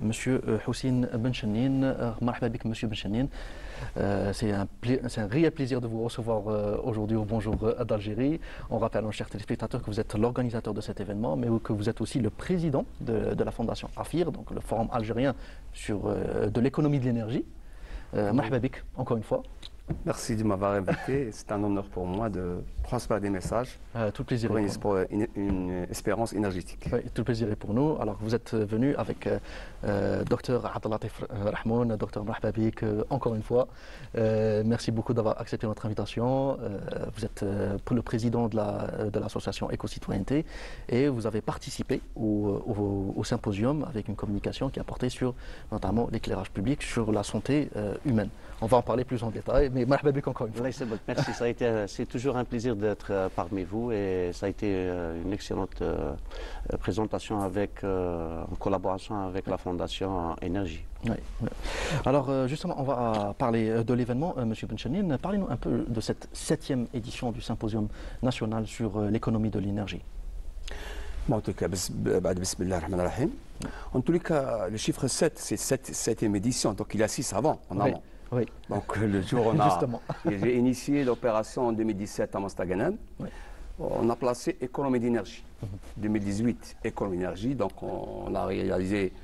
Monsieur Houssine Benchanin. Marhaba bik, Monsieur Benchanin. C'est un réel plaisir de vous recevoir aujourd'hui au Bonjour d'Algérie. On rappelle à nos chers téléspectateurs que vous êtes l'organisateur de cet événement, mais que vous êtes aussi le président de la fondation AFIR, donc le Forum algérien de l'économie de l'énergie. Marhaba bik, encore une fois. Merci de m'avoir invité. C'est un honneur pour moi de transmettre des messages tout plaisir pour une espérance énergétique. Oui, tout le plaisir est pour nous. Alors, vous êtes venu avec Dr Abdellatif Rahmoun, Dr Mahbabik, encore une fois. Merci beaucoup d'avoir accepté notre invitation. Vous êtes le président de l'association Éco-Citoyenneté et vous avez participé au symposium avec une communication qui a porté sur notamment l'éclairage public, sur la santé humaine. On va en parler plus en détail, mais Mahbabik encore une fois. Merci, c'est toujours un plaisir d'être parmi vous et ça a été une excellente présentation en collaboration avec la Fondation Énergie. Oui, oui. Alors justement, on va parler de l'événement. Monsieur Benchanin, parlez-nous un peu de cette 7e édition du Symposium national sur l'économie de l'énergie. En tout cas, le chiffre 7, c'est 7e édition, donc il y a 6 avant, en amont. Oui. Donc le jour j'ai initié l'opération en 2017 à Mostaganem. Oui. On a placé économie d'énergie. 2018, économie d'énergie. Donc on a réalisé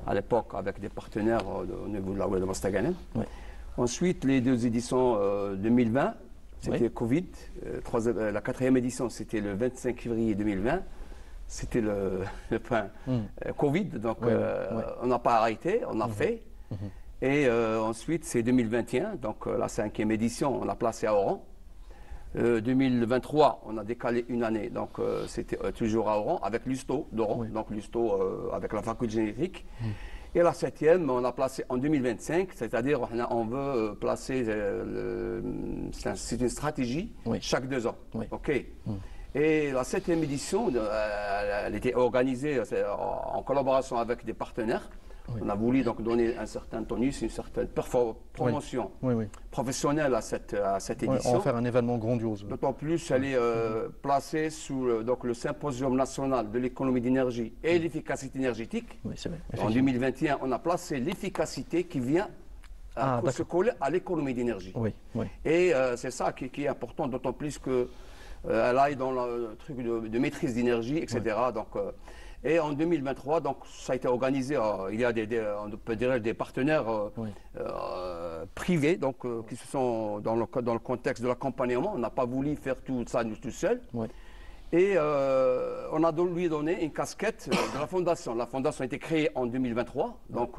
à l'époque avec des partenaires au niveau de la web de Mostaganem. Oui. Ensuite, les 2 éditions 2020, c'était Covid. La 4e édition, c'était le 25 février 2020. C'était le point Covid. Donc on n'a pas arrêté, on a fait. Et ensuite, c'est 2021, donc la 5e édition, on l'a placée à Oran. 2023, on a décalé une année, donc c'était toujours à Oran, avec l'USTO d'Oran, donc l'USTO avec la faculté génétique. Et la 7e, on a placé en 2025, c'est-à-dire on veut placer, c'est une stratégie chaque 2 ans. OK. Et la 7e édition, elle était organisée en collaboration avec des partenaires. On a voulu donc donner un certain tonus, une certaine promotion professionnelle à cette édition. On va faire un événement grandiose. D'autant plus, elle est placée sous donc, le Symposium national de l'économie d'énergie et l'efficacité énergétique. Oui, c'est vrai. En 2021, on a placé l'efficacité qui vient se coller à l'économie d'énergie. Oui, oui. Et c'est ça qui est important, d'autant plus qu'elle aille dans le truc de maîtrise d'énergie, etc. Oui. Donc, et en 2023, donc, ça a été organisé, il y a on peut dire des partenaires privés donc, qui se sont dans le contexte de l'accompagnement. On n'a pas voulu faire tout ça nous tout seul. Oui. Et on a lui donné une casquette de la Fondation. La Fondation a été créée en 2023, donc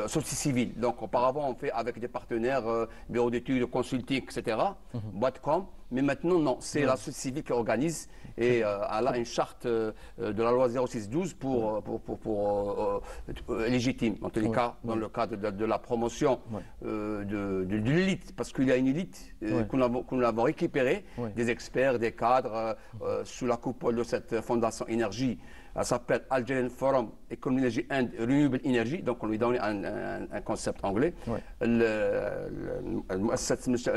société civile. Donc auparavant, on fait avec des partenaires, bureaux d'études, consulting, etc., boîte.com. Mais maintenant, non, c'est la société civile qui organise et elle a une charte de la loi 0612 pour légitime, en tous les cas, dans le cadre de la promotion de l'élite, parce qu'il y a une élite que nous avons récupérée, des experts, des cadres, sous la coupole de cette Fondation Énergie. Elle s'appelle Algerian Forum Economy Energy and Renewable Energy, donc on lui donne un concept anglais.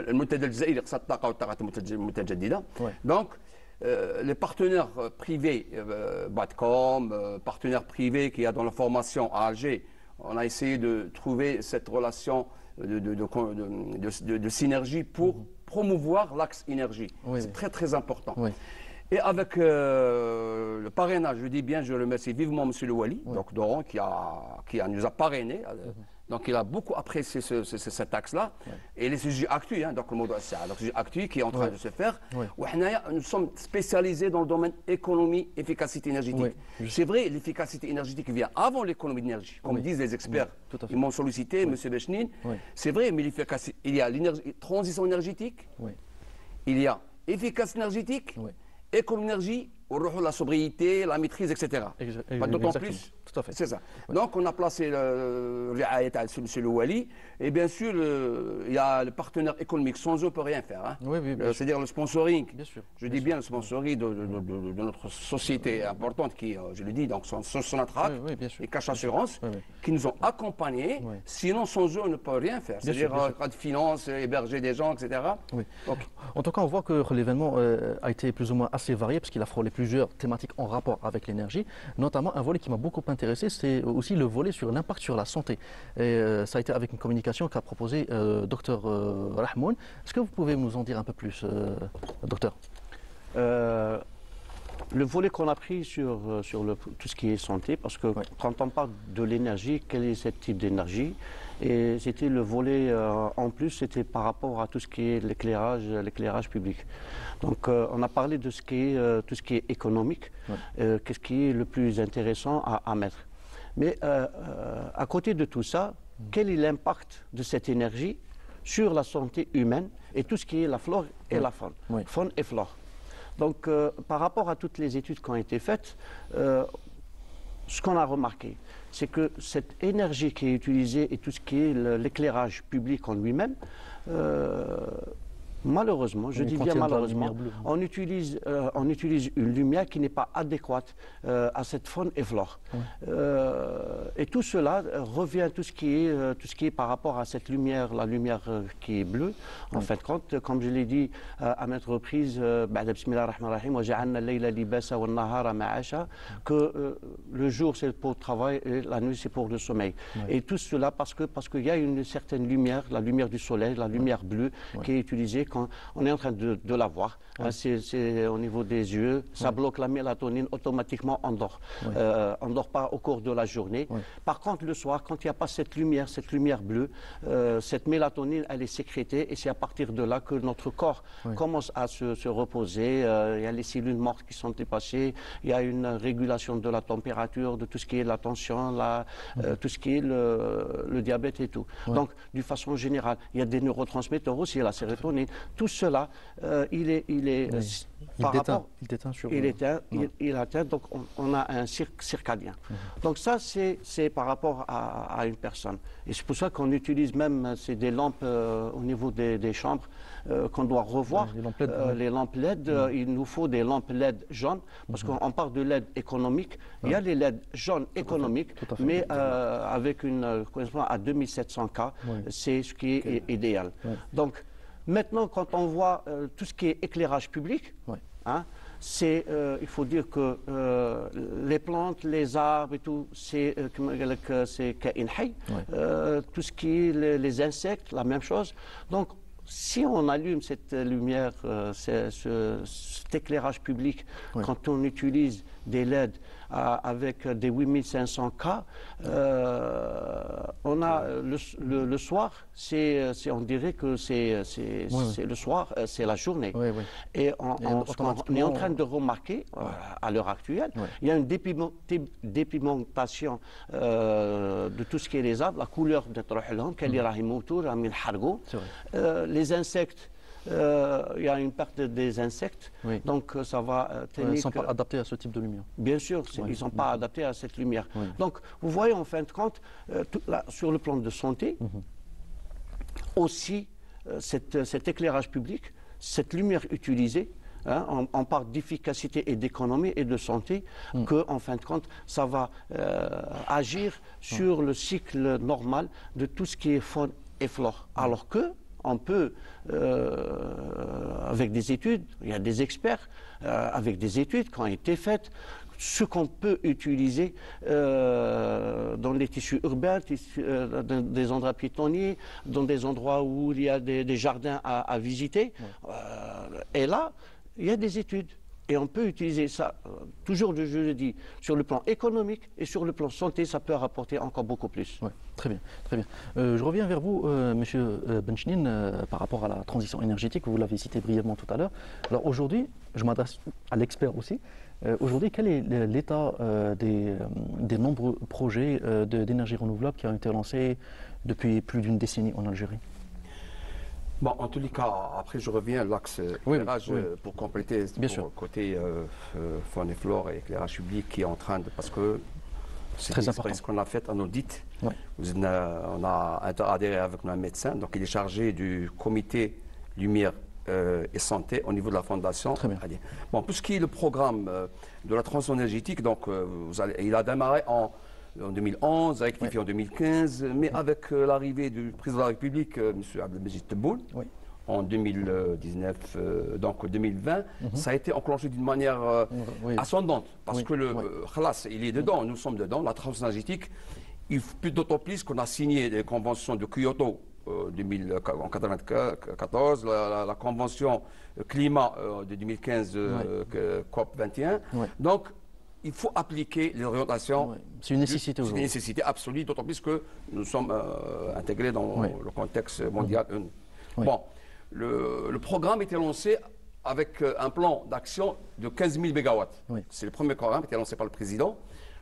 المنتدى الجزائري لإقتصاد الطاقة والطاقات المتجددة. Donc les partenaires privés, Batcom, partenaires privés qu'il y a dans la formation à Alger, on a essayé de trouver cette relation de synergie pour promouvoir l'axe énergie. C'est très très important. Et avec le parrainage, je dis bien, je remercie vivement M. Le Wali, donc d'Oran, qui nous a parrainés. Donc il a beaucoup apprécié cet axe-là. Et les sujets actuels, donc le mot le sujet actuel qui est en train de se faire. Nous sommes spécialisés dans le domaine économie, efficacité énergétique. C'est vrai, l'efficacité énergétique vient avant l'économie d'énergie, comme disent les experts. Ils m'ont sollicité, M. Benchanin. C'est vrai, mais il y a transition énergétique, il y a efficacité énergétique, éco-énergie, la sobriété, la maîtrise, etc. Pas d'autant plus. Tout à fait. C'est ça. Donc on a placé le M. Le Wali et bien sûr il y a le partenaire économique. Sans eux on ne peut rien faire. Hein. C'est-à-dire le sponsoring. Bien sûr. Je dis bien le sponsoring de notre société importante qui, je le dis, donc Sonatrach et Cash Assurance qui nous ont accompagnés. Sinon sans eux on ne peut rien faire. C'est-à-dire de finance, héberger des gens, etc. En tout cas on voit que l'événement a été plus ou moins assez varié parce qu'il a frôlé plusieurs thématiques en rapport avec l'énergie, notamment un volet qui m'a beaucoup intéressé, c'est aussi le volet sur l'impact sur la santé. Et ça a été avec une communication qu'a proposé Dr Rahmoun. Est-ce que vous pouvez nous en dire un peu plus, docteur? Le volet qu'on a pris sur tout ce qui est santé, parce que quand on parle de l'énergie, quel est ce type d'énergie? Et c'était le volet, en plus, c'était par rapport à tout ce qui est l'éclairage public. Donc on a parlé de tout ce qui est économique, qu'est-ce qui est le plus intéressant à mettre. Mais à côté de tout ça, quel est l'impact de cette énergie sur la santé humaine et tout ce qui est la flore et la faune, faune et flore. Donc par rapport à toutes les études qui ont été faites, ce qu'on a remarqué, c'est que cette énergie qui est utilisée et tout ce qui est l'éclairage public en lui-même, malheureusement, je dis bien malheureusement, on utilise une lumière qui n'est pas adéquate à cette faune et flore. Et tout cela revient, tout ce qui est par rapport à cette lumière, la lumière qui est bleue. En fin de compte, comme je l'ai dit à maintes reprises, que le jour c'est pour le travail et la nuit c'est pour le sommeil. Et tout cela parce qu'il y a une certaine lumière, la lumière du soleil, la lumière bleue qui est utilisée quand on est en train de la voir. C'est au niveau des yeux, ça bloque la mélatonine, automatiquement on dort. On ne dort pas au cours de la journée. Par contre, le soir, quand il n'y a pas cette lumière bleue, cette mélatonine, elle est sécrétée et c'est à partir de là que notre corps commence à se reposer. Il y a les cellules mortes qui sont dépassées, il y a une régulation de la température, de tout ce qui est la tension, tout ce qui est le diabète et tout. Donc, d'une façon générale, il y a des neurotransmetteurs aussi, la sérotonine. Tout cela, il atteint, donc on a un cycle circadien. Donc ça, c'est par rapport à une personne. Et c'est pour ça qu'on utilise même des lampes au niveau des chambres qu'on doit revoir. Les lampes LED, il nous faut des lampes LED jaunes, parce qu'on parle de LED économique. Il y a les LED jaunes économiques, mais avec une correspondance à 2700K, c'est ce qui est idéal. Donc, maintenant, quand on voit tout ce qui est éclairage public, il faut dire que les plantes, les arbres et tout, c'est kain hay. Tout ce qui est les insectes, la même chose. Donc, si on allume cette lumière, cet éclairage public, quand on utilise des LED avec des 8500K, on a le soir, on dirait que c'est le soir, c'est la journée. Et ce qu'on est en train de remarquer à l'heure actuelle, il y a une dépigmentation de tout ce qui est les arbres, la couleur de les insectes. Il y a une perte des insectes, donc ça va ils ne sont pas adaptés à ce type de lumière. Bien sûr, ils ne sont pas adaptés à cette lumière. Donc, vous voyez en fin de compte, sur le plan de santé, aussi cet éclairage public, cette lumière utilisée, on parle d'efficacité et d'économie et de santé, que en fin de compte, ça va agir sur le cycle normal de tout ce qui est faune et flore. Alors que on peut, avec des études, il y a des experts, avec des études qui ont été faites, ce qu'on peut utiliser dans les tissus urbains, dans des endroits piétonniers, dans des endroits où il y a des jardins à visiter. Et là, il y a des études. Et on peut utiliser ça, toujours, je le dis, sur le plan économique et sur le plan santé, ça peut rapporter encore beaucoup plus. Très bien, très bien. Je reviens vers vous, Monsieur Benchnin, par rapport à la transition énergétique, vous l'avez cité brièvement tout à l'heure. Alors aujourd'hui, je m'adresse à l'expert aussi. Aujourd'hui, quel est l'état des nombreux projets d'énergie renouvelable qui ont été lancés depuis plus d'une décennie en Algérie? Bon, en tous les cas, après je reviens à l'axe éclairage pour compléter pour côté faune et flore et éclairage public qui est en train de... Parce que c'est une expérience qu'on a faite en audit. On a adhéré avec un médecin, donc il est chargé du comité lumière et santé au niveau de la fondation. Bon, tout ce qui est le programme de la transition énergétique, donc il a démarré en 2011, rectifié en 2015, mais avec l'arrivée du président de la République, M. Abdelmejid Tebboune, en 2019, donc 2020, ça a été enclenché d'une manière ascendante, parce que le Khalas, il est dedans, nous sommes dedans, la transition énergétique, il faut plus d'autant plus qu'on a signé des conventions de Kyoto en 1994, la convention climat de 2015, COP 21. Donc, il faut appliquer les orientations. C'est une nécessité aujourd'hui. C'est une nécessité absolue, d'autant plus que nous sommes intégrés dans le contexte mondial. Bon, le programme était lancé avec un plan d'action de 15 000 mégawatts. C'est le premier programme qui a été lancé par le président,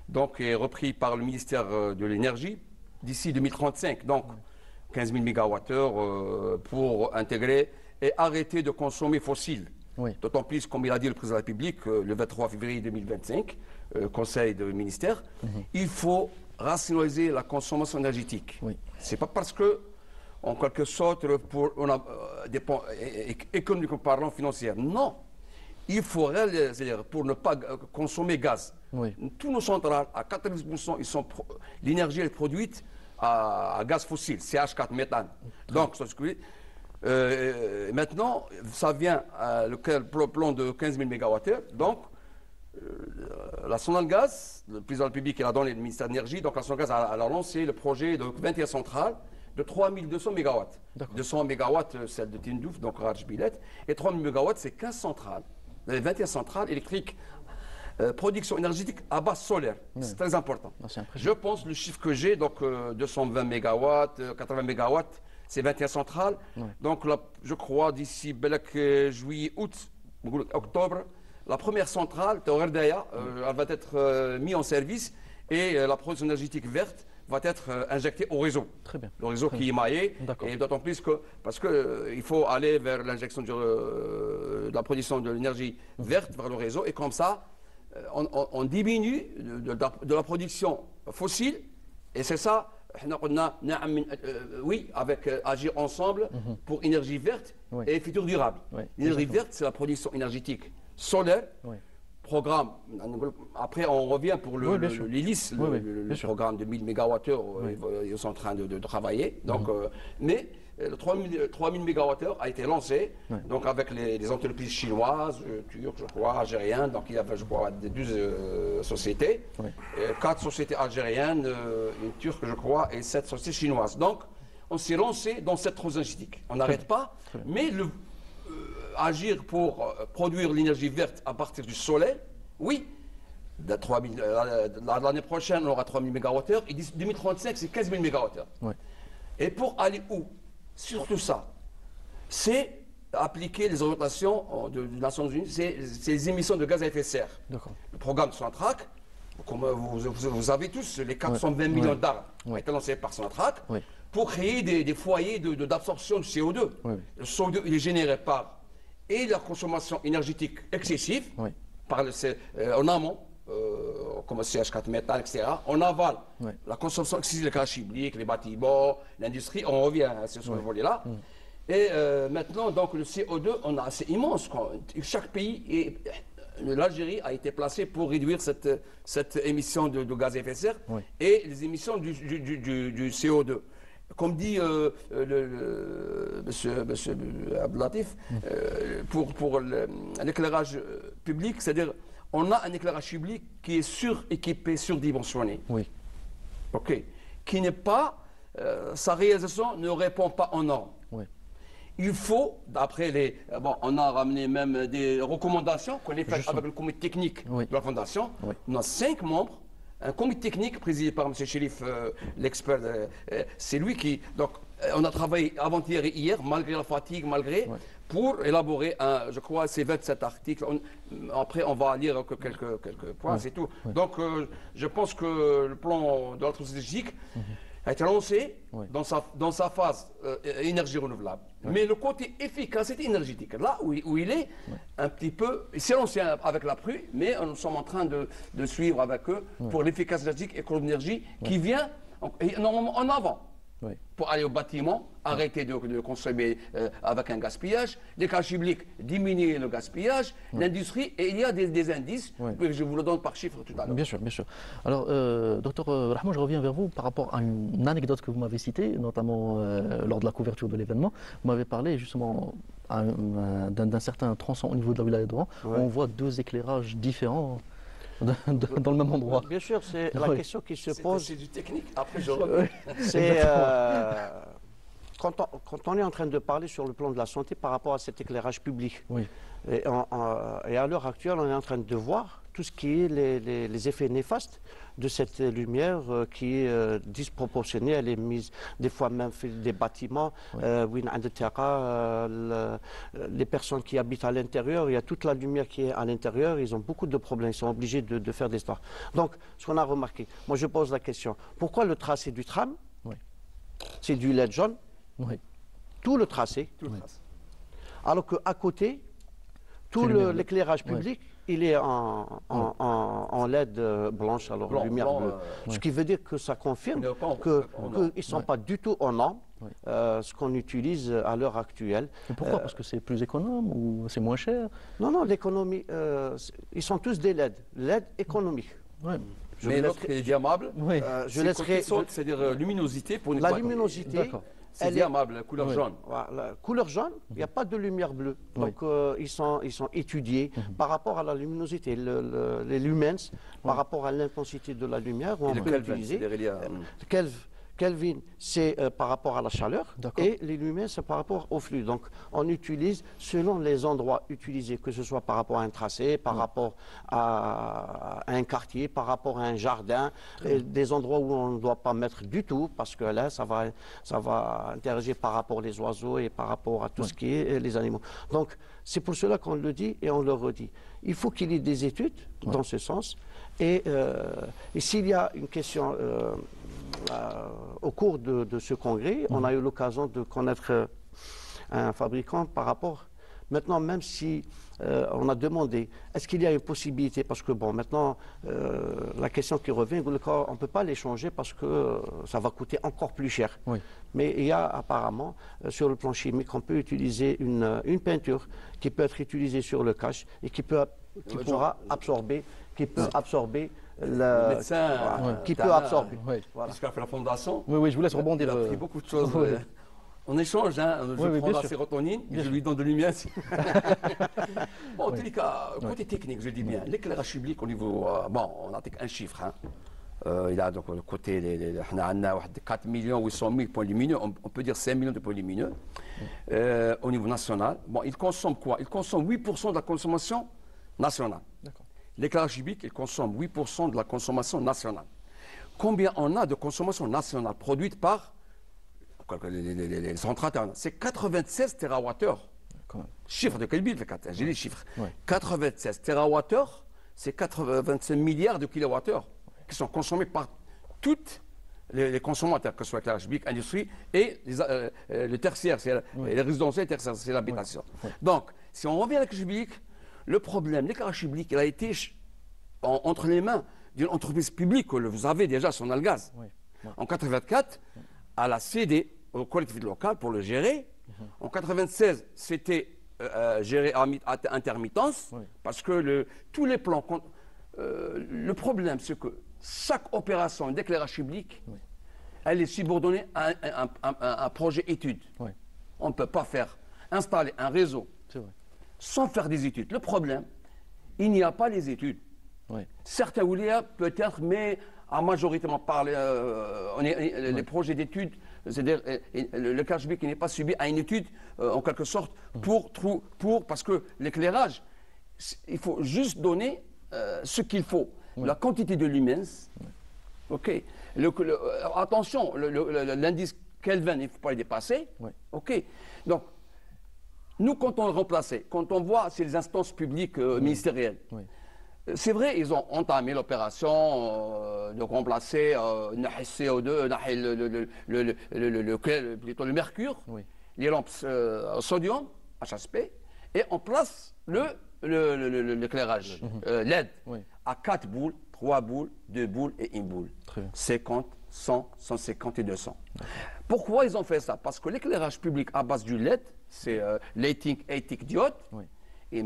donc est repris par le ministère de l'Énergie d'ici 2035. Donc, 15 000 mégawattheures pour intégrer et arrêter de consommer fossile. D'autant plus, comme il a dit le président de la République, le 23 février 2025, conseil de ministère, il faut rationaliser la consommation énergétique. Ce n'est pas parce que, en quelque sorte, on a des économiquement parlant financière. Non. Il faut réaliser, pour ne pas consommer gaz. Tous nos centrales, à 90%, l'énergie est produite à gaz fossile, CH4 méthane. Donc, maintenant, ça vient le plan de 15 000 mégawattheures. Donc, la Sonalgaz, le président de la République, il a donné le ministère de l'Énergie, donc la Sonalgaz a lancé le projet de 21 centrales de 3200 mégawatts. 200 mégawatts, celle de Tindouf, donc Rajbilet, et 3000 mégawatts, c'est 15 centrales. 21 centrales électriques, production énergétique à base solaire. C'est très important. Je pense, le chiffre que j'ai, donc 220 mégawatts, 80 mégawatts, c'est 21 centrales. Donc, là, je crois, d'ici juillet, août, octobre, la première centrale, elle va être mise en service et la production énergétique verte va être injectée au réseau. Très bien. Le réseau qui est maillé. Et d'autant plus que, parce qu'il faut aller vers l'injection de la production de l'énergie verte vers le réseau. Et comme ça, on diminue de la production fossile. Et c'est ça. Oui, avec agir ensemble pour énergie verte et futur durable. L'énergie verte, c'est la production énergétique solaire. Programme, après on revient pour l'hélice, le programme de 1000 mégawattheures, ils sont en train de travailler. Donc, mais le 3000 mégawattheures a été lancé donc avec les entreprises chinoises, turques, je crois, algériennes. Donc il y avait, je crois, 12 sociétés, 4 sociétés algériennes, une turque, je crois, et 7 sociétés chinoises. Donc on s'est lancé dans cette transition énergétique. On n'arrête pas, mais agir pour produire l'énergie verte à partir du soleil, oui. L'année prochaine, on aura 3000 mégawattheures, et d'ici 2035, c'est 15 000 mégawattheures. Et pour aller où? Surtout ça, c'est appliquer les orientations des Nations Unies, c'est les émissions de gaz à effet de serre. Le programme Sonatrach, comme vous avez tous, les 420 millions d'arbres ont été lancés par Sonatrach pour créer des foyers d'absorption de CO2. Le CO2, il est généré par la consommation énergétique excessive, en amont, comme CH4 méthane, etc. En aval, la consommation excessive des gaz chimiques, les bâtiments, l'industrie, on revient sur ce volet-là. Et maintenant, donc, le CO2, c'est immense. Chaque pays, l'Algérie a été placée pour réduire cette émission de gaz à effet de serre et les émissions du CO2. Comme dit monsieur Abdelatif, pour l'éclairage public, c'est-à-dire on a un éclairage public qui est suréquipé, surdimensionné. Qui n'est pas, sa réalisation ne répond pas aux normes. Il faut, d'après on a ramené même des recommandations qu'on a faites avec le comité technique de la Fondation. On a 5 membres. Un comité technique présidé par M. Chérif, l'expert, c'est lui qui... Donc, on a travaillé avant-hier et hier, malgré la fatigue, pour élaborer, je crois, ces 27 articles. Après, on va lire quelques points, c'est tout. Donc, je pense que le plan de la transition énergétique a été lancé dans sa phase énergie renouvelable. Mais le côté efficacité énergétique, là où il est un petit peu, c'est lancé avec la PRU, mais nous sommes en train de suivre avec eux pour l'efficacité énergétique et l'énergie qui vient normalement en avant. Pour aller au bâtiment, arrêter de consommer avec un gaspillage, les cas publics, diminuer le gaspillage, l'industrie, et il y a des indices, je vous le donne par chiffre tout à l'heure. Bien sûr, bien sûr. Alors, docteur Rahman, je reviens vers vous par rapport à une anecdote que vous m'avez citée, notamment lors de la couverture de l'événement. Vous m'avez parlé justement d'un certain tronçon au niveau de la wilaya d'Oran, où on voit 2 éclairages différents. Dans le même endroit. Bien sûr, c'est la question qui se pose. C'est du technique. Après, quand on est en train de parler sur le plan de la santé par rapport à cet éclairage public, et à l'heure actuelle, on est en train de voir tout ce qui est les effets néfastes de cette lumière qui est disproportionnée. Elle est mise des fois même des bâtiments, les personnes qui habitent à l'intérieur, il y a toute la lumière qui est à l'intérieur, ils ont beaucoup de problèmes, ils sont obligés de faire des stores. Donc, ce qu'on a remarqué, moi je pose la question, pourquoi le tracé du tram, c'est du LED jaune, tout le tracé, alors qu'à côté, tout l'éclairage public, il est en LED blanche, alors lumière bleue. Ce qui veut dire que ça confirme qu'ils ne sont pas du tout en norme, ce qu'on utilise à l'heure actuelle. Mais pourquoi? Parce que c'est plus économe ou c'est moins cher? Non, l'économie, ils sont tous des LED économiques. Mais l'autre est diamable, c'est-à-dire luminosité pour une la luminosité. C'est diamable, la couleur jaune. La couleur jaune, il n'y a pas de lumière bleue. Donc, ils sont étudiés par rapport à la luminosité. Les lumens, par rapport à l'intensité de la lumière, on peut utiliser. Kelvin, c'est par rapport à la chaleur, et les lumens, c'est par rapport au flux. Donc, on utilise selon les endroits utilisés, que ce soit par rapport à un tracé, par rapport à un quartier, par rapport à un jardin, des endroits où on ne doit pas mettre du tout, parce que là, ça va interagir par rapport aux oiseaux et par rapport à tout ce qui est les animaux. Donc, c'est pour cela qu'on le dit et on le redit. Il faut qu'il y ait des études dans ce sens. Et s'il y a une question... au cours de ce congrès, on a eu l'occasion de connaître un fabricant par rapport... Maintenant, même si on a demandé, est-ce qu'il y a une possibilité, parce que bon, maintenant, la question qui revient, on ne peut pas les changer parce que ça va coûter encore plus cher. Mais il y a apparemment, sur le plan chimique, on peut utiliser une peinture qui peut être utilisée sur le cache et qui pourra absorber, le médecin qui peut absorber. Parce qu'il a fait la fondation. Oui, je vous laisse rebondir. Il a pris beaucoup de choses. On échange, je prends la sérotonine, je lui donne de lumière. Bon, en tous les cas, côté technique, je dis bien, l'éclairage public au niveau... bon, on a un chiffre. Il a donc le côté, on a 4 800 000 points lumineux, on peut dire 5 millions de points lumineux. Au niveau national, bon, il consomme quoi? Il consomme 8% de la consommation nationale. L'éclairage public, il consomme 8% de la consommation nationale. Combien on a de consommation nationale produite par les centrales? C'est 96 TWh. Chiffre de quel bille? J'ai les chiffres. 96 TWh, c'est 85 milliards de kilowattheures qui sont consommés par toutes les consommateurs, que ce soit l'éclairage public, l'industrie et le tertiaire, les résidentiels tertiaires, c'est l'habitation. Donc, si on revient à l'éclairage public, le problème, l'éclairage public, il a été entre les mains d'une entreprise publique que vous avez déjà, Sonalgaz. En 1984, elle a cédé aux collectivités locales pour le gérer. En 1996, c'était géré à intermittence, parce que tous les plans... le problème, c'est que chaque opération d'éclairage public, elle est subordonnée à un projet étude. On ne peut pas installer un réseau sans faire des études. Le problème, il n'y a pas les études. Certains où il y a peut-être, mais à majoritairement parler, les projets d'études, c'est-à-dire le cash public qui n'est pas subi à une étude, en quelque sorte, parce que l'éclairage, il faut juste donner ce qu'il faut. La quantité de lumens, attention, l'indice Kelvin, il ne faut pas le dépasser. Donc, nous, quand on le remplaçait, quand on voit, c'est les instances publiques ministérielles, c'est vrai, ils ont entamé l'opération de remplacer le CO2, plutôt le mercure, les lampes sodium, HSP, et on place l'éclairage LED à 4 boules, 3 boules, 2 boules et 1 boule. 50, 100, 150 et 200. Pourquoi ils ont fait ça? Parce que l'éclairage public à base du LED, c'est lighting ATIC diode, et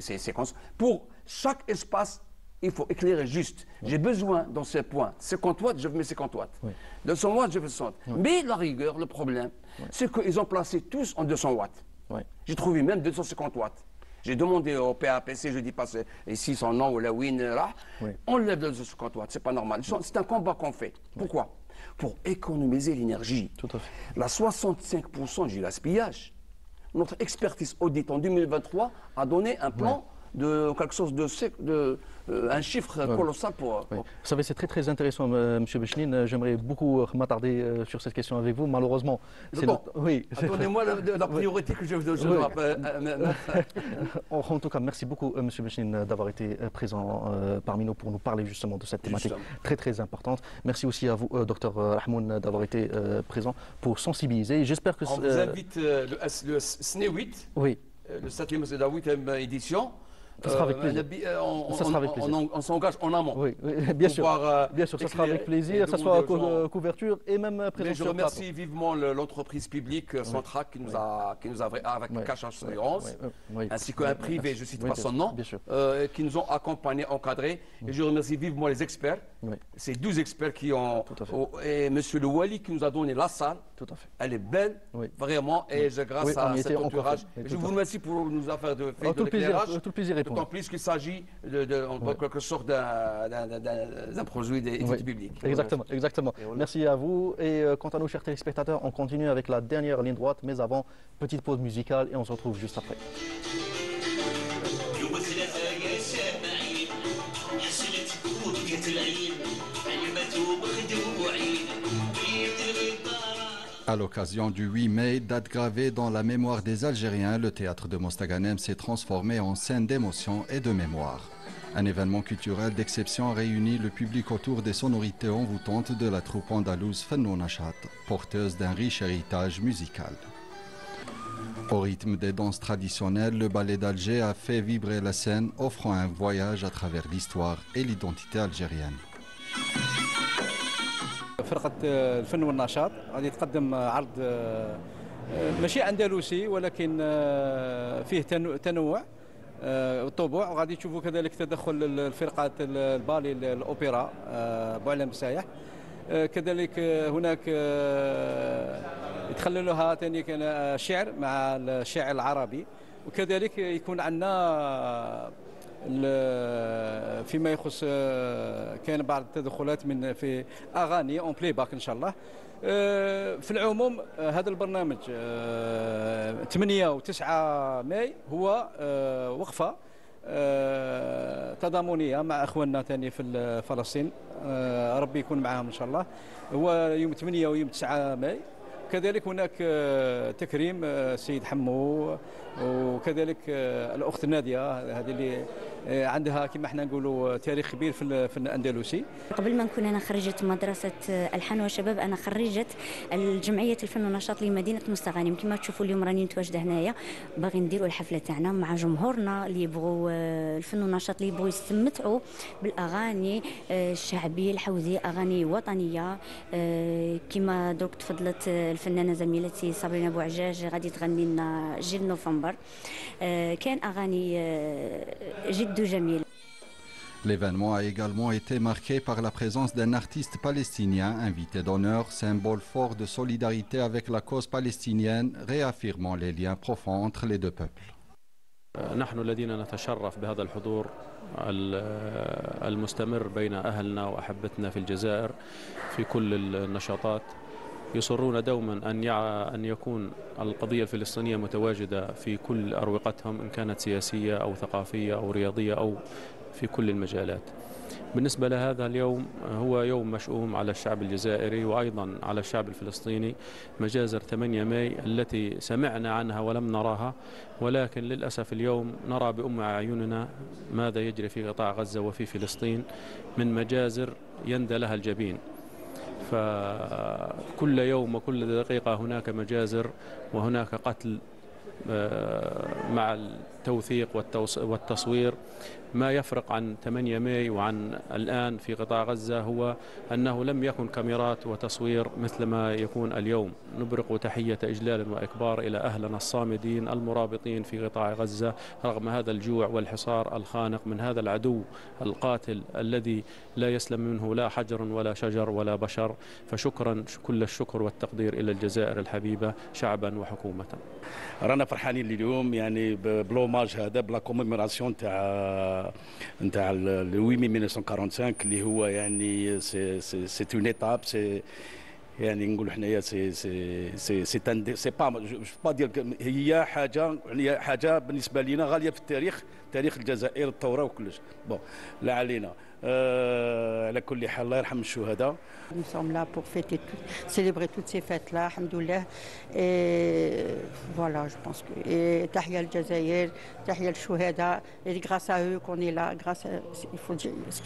c'est pour chaque espace, il faut éclairer juste. J'ai besoin dans ces points, 50 watts, je mets 50 watts. 200 watts, je fais 60. Mais la rigueur, le problème, c'est qu'ils ont placé tous en 200 watts. J'ai trouvé même 250 watts. J'ai demandé au PAPC, je dis pas ici son nom ou la WIN, là, on lève 250 watts, c'est pas normal. C'est un combat qu'on fait. Pourquoi? pour économiser l'énergie. Tout à fait. La 65% du gaspillage, notre expertise audit en 2023 a donné un plan de quelque chose un chiffre colossal pour... Vous savez, c'est très intéressant, M. Béchnine. J'aimerais beaucoup m'attarder sur cette question avec vous. Malheureusement, donnez-moi la priorité que je dois En tout cas, merci beaucoup, M. Béchnine, d'avoir été présent parmi nous pour nous parler justement de cette thématique très importante. Merci aussi à vous, Dr Rahmoun, d'avoir été présent pour sensibiliser. J'espère que... On vous invite le SNE 8, le 7e et la 8e édition. Ça sera avec plaisir. On s'engage en amont. Oui, bien sûr. Bien sûr, ça sera avec plaisir, que ce soit couverture et même présence. Mais je remercie vivement l'entreprise publique Centrac qui nous a avec Cash Assurance, ainsi qu'un privé, je ne cite pas son nom, qui nous ont accompagnés, encadrés. Et je remercie vivement les experts. Ces 12 experts qui ont... Et M. Le Wali qui nous a donné la salle. Tout à fait. Elle est belle, vraiment, et grâce à cet entourage. Je vous remercie pour nous avoir fait de l'éclairage. Tout le plaisir. D'autant plus qu'il s'agit en quelque sorte d'un produit d'études publiques. Exactement. Merci à vous. Et quant à nos chers téléspectateurs, on continue avec la dernière ligne droite, mais avant, petite pause musicale et on se retrouve juste après. À l'occasion du 8 mai, date gravée dans la mémoire des Algériens, le théâtre de Mostaganem s'est transformé en scène d'émotion et de mémoire. Un événement culturel d'exception réunit le public autour des sonorités envoûtantes de la troupe andalouse Fennou Nachat, porteuse d'un riche héritage musical. Au rythme des danses traditionnelles, le ballet d'Alger a fait vibrer la scène, offrant un voyage à travers l'histoire et l'identité algérienne. فرقة الفن والنشاط غادي تقدم عرض ماشي أندلسي ولكن فيه تنوع والطبوع، وغادي تشوفوا كذلك تدخل الفرقات البالي الأوبرا بوعلم السايح، كذلك هناك يتخللها ثاني كان الشعر مع الشعر العربي، وكذلك يكون عندنا فيما يخص كان بعض التدخلات من في اغاني اون بلاي باك ان شاء الله. في العموم هذا البرنامج 8 و9 ماي هو وقفه تضامنيه مع اخواننا ثاني في فلسطين، ربي يكون معهم ان شاء الله. هو يوم 8 ويوم 9 ماي. كذلك هناك تكريم السيد حمو، وكذلك الاخت ناديه هذه اللي عندها كما احنا نقولوا تاريخ كبير في الاندلسي. قبل ما نكون انا خريجه مدرسه الحان وشباب، انا خريجه الجمعيه الفن والنشاط لمدينه مستغانم. كما تشوفوا اليوم راني متواجده هنايا باغي نديروا الحفله تاعنا مع جمهورنا اللي يبغوا الفن والنشاط، اللي يبغوا يستمتعوا بالاغاني الشعبيه الحوزيه، اغاني وطنيه كما درك تفضلت الفنانه زميلتي صابرين بوعجاج غادي تغني لنا جيل نوفمبر. كان اغاني جد جميل. L'événement a également été marqué par la présence d'un artiste palestinien invité d'honneur, symbole fort de solidarité avec la cause palestinienne, réaffirmant les liens profonds entre les deux peuples. نحن الذين نتشرف بهذا الحضور المستمر بين أهلنا وأحبتنا في الجزائر في كل النشاطات، يصرون دوما أن يكون القضية الفلسطينية متواجدة في كل أروقتهم، إن كانت سياسية أو ثقافية أو رياضية أو في كل المجالات. بالنسبة لهذا اليوم هو يوم مشؤوم على الشعب الجزائري وأيضا على الشعب الفلسطيني. مجازر 8 ماي التي سمعنا عنها ولم نراها، ولكن للأسف اليوم نرى بأم أعيننا ماذا يجري في قطاع غزة وفي فلسطين من مجازر يندى لها الجبين. فكل يوم وكل دقيقة هناك مجازر وهناك قتل مع التوثيق والتصوير. ما يفرق عن 8 ماي وعن الآن في قطاع غزة هو أنه لم يكن كاميرات وتصوير مثل ما يكون اليوم. نبرق تحية إجلال وإكبار إلى أهلنا الصامدين المرابطين في قطاع غزة رغم هذا الجوع والحصار الخانق من هذا العدو القاتل الذي لا يسلم منه لا حجر ولا شجر ولا بشر. فشكرا كل الشكر والتقدير إلى الجزائر الحبيبة شعبا وحكومة. رانا فرحانين اليوم يعني بلو لوماج هذا بلا كوميموراسيون نتاع ال 8 ماي 1945 اللي هو يعني سي اون ايتاب سي يعني نقولوا حنايا سي با ديال هي حاجه يعني حاجه بالنسبه لنا غاليه في التاريخ تاريخ الجزائر الثوره وكلش بون لا علينا على كل حال الله يرحم الشهداء. Nous sommes là pour fêter célébrer toutes ces fêtes-là, alhamdoulilah. Et voilà, je pense que et Tahia al-Jazair, Tahia al-Shuhada, et grâce à eux qu'on est là, grâce à, il faut dire ce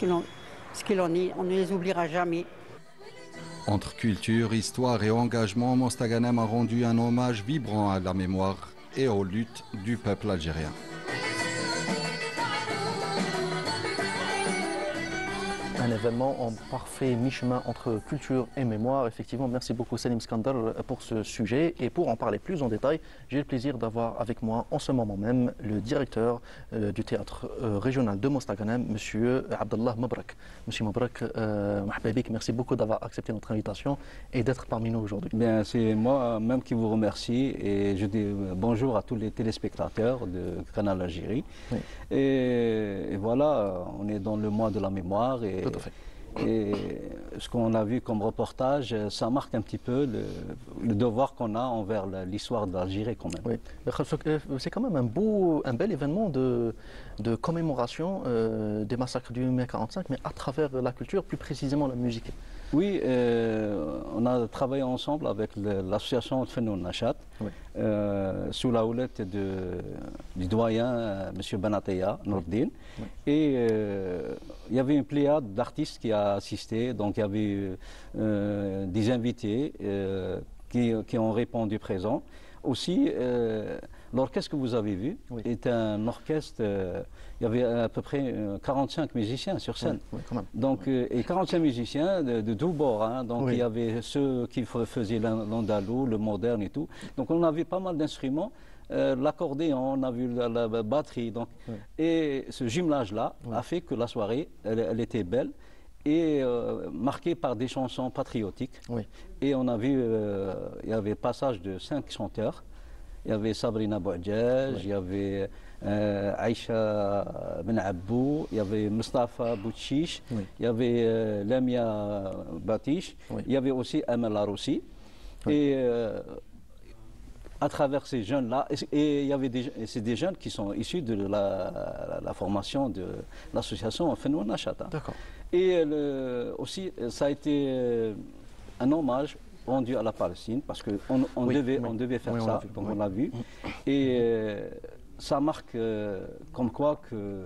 qu'il en est, on ne les oubliera jamais. Entre culture, histoire et engagement, Mostaganem a rendu un hommage vibrant à la mémoire et aux luttes du peuple algérien. Un événement en parfait mi-chemin entre culture et mémoire. Effectivement, merci beaucoup Salim Skandar pour ce sujet. Et pour en parler plus en détail, j'ai le plaisir d'avoir avec moi en ce moment même le directeur du théâtre régional de Mostaganem, Monsieur Abdallah Mabrak. Monsieur Mabrak, merci beaucoup d'avoir accepté notre invitation et d'être parmi nous aujourd'hui. Bien, c'est moi-même qui vous remercie et je dis bonjour à tous les téléspectateurs de Canal Algérie. Oui. Et voilà, on est dans le mois de la mémoire et Et ce qu'on a vu comme reportage, ça marque un petit peu le devoir qu'on a envers l'histoire de l'Algérie quand même. Oui, c'est quand même un bel événement de commémoration des massacres du mai 45, mais à travers la culture, plus précisément la musique. Oui, on a travaillé ensemble avec l'association Fenoun Nachat, oui. Sous la houlette du doyen M. Benateya Nourdine. Oui. Et il y avait une pléiade d'artistes qui a assisté, donc il y avait des invités qui ont répondu présent. Aussi, l'orchestre que vous avez vu oui. est un orchestre, il y avait à peu près 45 musiciens sur scène. Oui, quand même. Donc, et 45 musiciens de tous bords. Hein, donc oui. il y avait ceux qui faisaient l'andalou, le moderne et tout. Donc on avait pas mal d'instruments. L'accordéon, on a vu la batterie. Donc, oui. Et ce jumelage-là oui. a fait que la soirée, elle était belle et marquée par des chansons patriotiques. Oui. Et on a vu, il y avait le passage de 5 chanteurs. Il y avait Sabrina Bouadjaj, oui. il y avait Aïcha Ben Abou, il y avait Mustafa Boutchiche, oui. il y avait Lamia Batiche, oui. il y avait aussi Amal Laroussi. Oui. Et à travers ces jeunes-là, et il y avait c'est des jeunes qui sont issus de la formation de l'association Fenoun Nachat. D'accord. Et aussi, ça a été un hommage rendu à la Palestine, parce qu'on oui, devait faire oui, ça, donc oui. on l'a vu. Et ça marque comme quoi que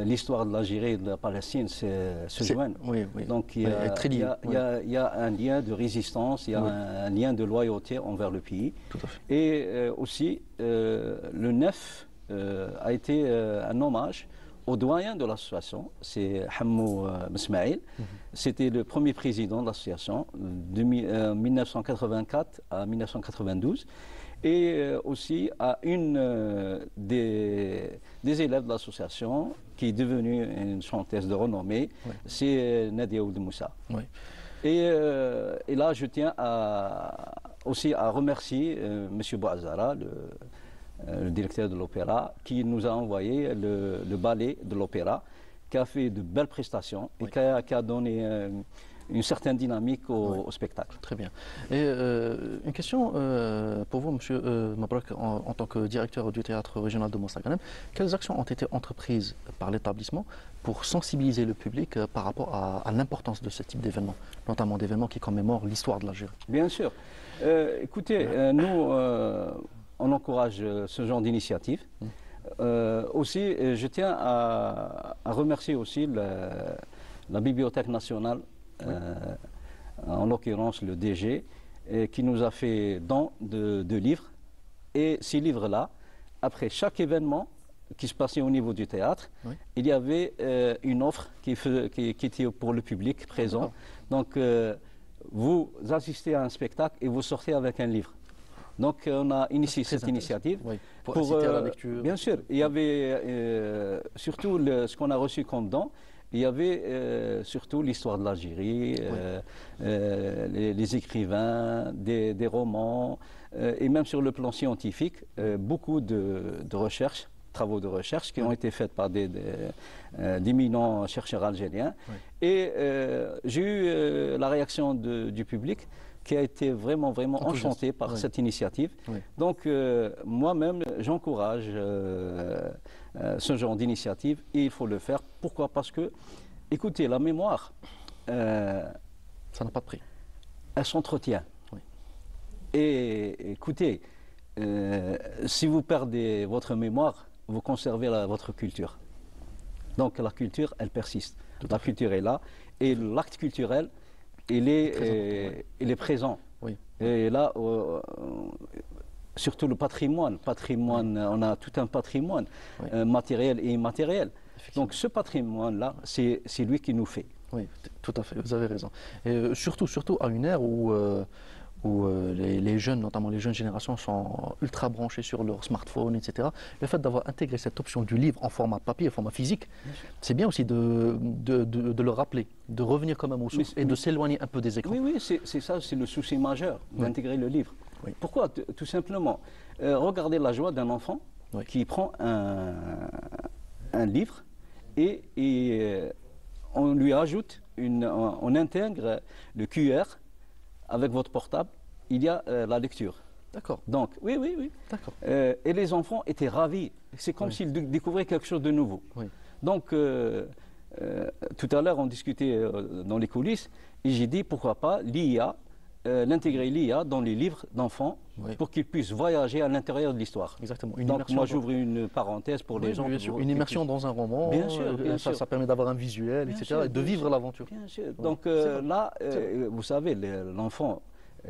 l'histoire de l'Algérie et de la Palestine se joignent. Oui, oui. Donc il y a un lien de résistance, il y a un lien de loyauté envers le pays. Tout à fait. Et aussi, le 9 a été un hommage au doyen de l'association, c'est Hammou Mesmaïl. C'était le premier président de l'association de 1984 à 1992. Et aussi à une des élèves de l'association qui est devenue une chanteuse de renommée, oui. c'est Nadia Ould Moussa. Oui. Et là, je tiens aussi à remercier M. Bouazara, le directeur de l'opéra, qui nous a envoyé le ballet de l'opéra, qui a fait de belles prestations et oui. qui a donné une certaine dynamique au spectacle. Très bien. Et une question pour vous, M. Mabrak, en tant que directeur du théâtre régional de Mostaganem. Quelles actions ont été entreprises par l'établissement pour sensibiliser le public par rapport à l'importance de ce type d'événements, notamment d'événements qui commémorent l'histoire de l'Algérie? Bien sûr. Écoutez, nous, on encourage ce genre d'initiative. Aussi, je tiens à remercier aussi la Bibliothèque nationale, en l'occurrence le DG, qui nous a fait don de livres. Et ces livres-là, après chaque événement qui se passait au niveau du théâtre, oui. il y avait une offre qui était pour le public présent. Donc, vous assistez à un spectacle et vous sortez avec un livre. Donc, on a initié cette initiative. Oui. Pour inciter à la lecture. Bien sûr. Il y avait surtout ce qu'on a reçu comme don. Il y avait surtout l'histoire de l'Algérie, oui. Les écrivains, des romans, et même sur le plan scientifique, beaucoup de recherches travaux de recherche qui ont été faits par d'éminents chercheurs algériens. Oui. Et j'ai eu la réaction du public qui a été vraiment enchanté par cette initiative. Oui. Donc moi-même, j'encourage ce genre d'initiative et il faut le faire. Pourquoi? Parce que, écoutez, la mémoire, ça n'a pas de prix. Elle s'entretient. Oui. Et écoutez, si vous perdez votre mémoire, vous conservez votre culture. Donc la culture, elle persiste. La culture est là. Et l'acte culturel, il est présent. Oui. Et là, surtout le patrimoine. On a tout un patrimoine matériel et immatériel. Donc ce patrimoine-là, c'est lui qui nous fait. Oui, tout à fait, vous avez raison. Et surtout à une ère où les jeunes, notamment les jeunes générations, sont ultra branchés sur leur smartphone, etc. Le fait d'avoir intégré cette option du livre en format papier, en format physique, c'est bien aussi de le rappeler, de revenir quand même aux sources et de s'éloigner un peu des écrans. Oui, c'est ça, c'est le souci majeur, d'intégrer le livre. Oui. Pourquoi? Tout simplement, regardez la joie d'un enfant qui prend un livre et on lui ajoute, on intègre le QR avec votre portable, il y a la lecture. D'accord. Donc, oui. D'accord. Et les enfants étaient ravis. C'est comme s'ils découvraient quelque chose de nouveau. Oui. Donc, tout à l'heure, on discutait dans les coulisses, et j'ai dit, pourquoi pas, l'intégrer l'IA dans les livres d'enfants pour qu'ils puissent voyager à l'intérieur de l'histoire. Exactement. Donc moi j'ouvre une parenthèse pour les gens. Bien sûr, une immersion dans un roman, bien sûr. Ça permet d'avoir un visuel, etc. et de vivre l'aventure. Bien sûr. Donc là, vous savez, l'enfant,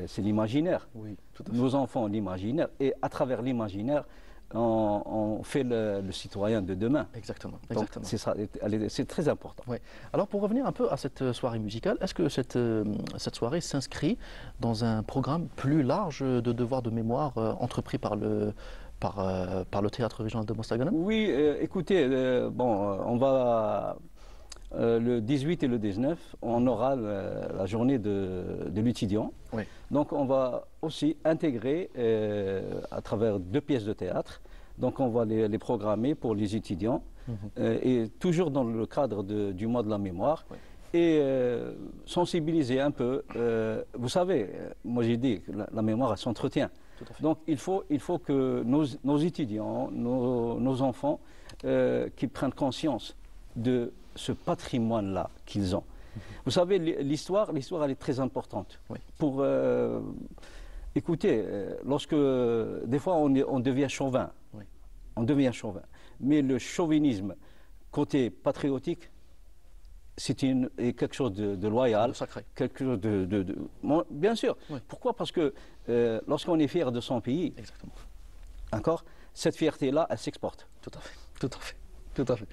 c'est l'imaginaire. Oui, tout à fait. Nos enfants ont l'imaginaire et à travers l'imaginaire, on fait le citoyen de demain. Exactement. C'est ça, c'est très important. Oui. Alors pour revenir un peu à cette soirée musicale, est-ce que cette soirée s'inscrit dans un programme plus large de devoirs de mémoire entrepris par le théâtre régional de Mostaganem? Oui, écoutez, on va le 18 et le 19, on aura la journée de l'étudiant. Oui. Donc on va aussi intégrer à travers 2 pièces de théâtre. Donc on va les programmer pour les étudiants et toujours dans le cadre du mois de la mémoire. Oui. Et sensibiliser un peu. Vous savez, moi j'ai dit que la mémoire elle s'entretient. Donc il faut que nos étudiants, nos enfants, qu'ils prennent conscience de ce patrimoine-là qu'ils ont. Vous savez, l'histoire, elle est très importante. Oui. Pour écoutez, lorsque des fois on devient chauvin, on devient chauvin. Mais le chauvinisme côté patriotique, c'est quelque chose de loyal, sacré, quelque chose bien sûr. Oui. Pourquoi? Parce que lorsqu'on est fier de son pays, encore, cette fierté-là, elle s'exporte. Tout à fait.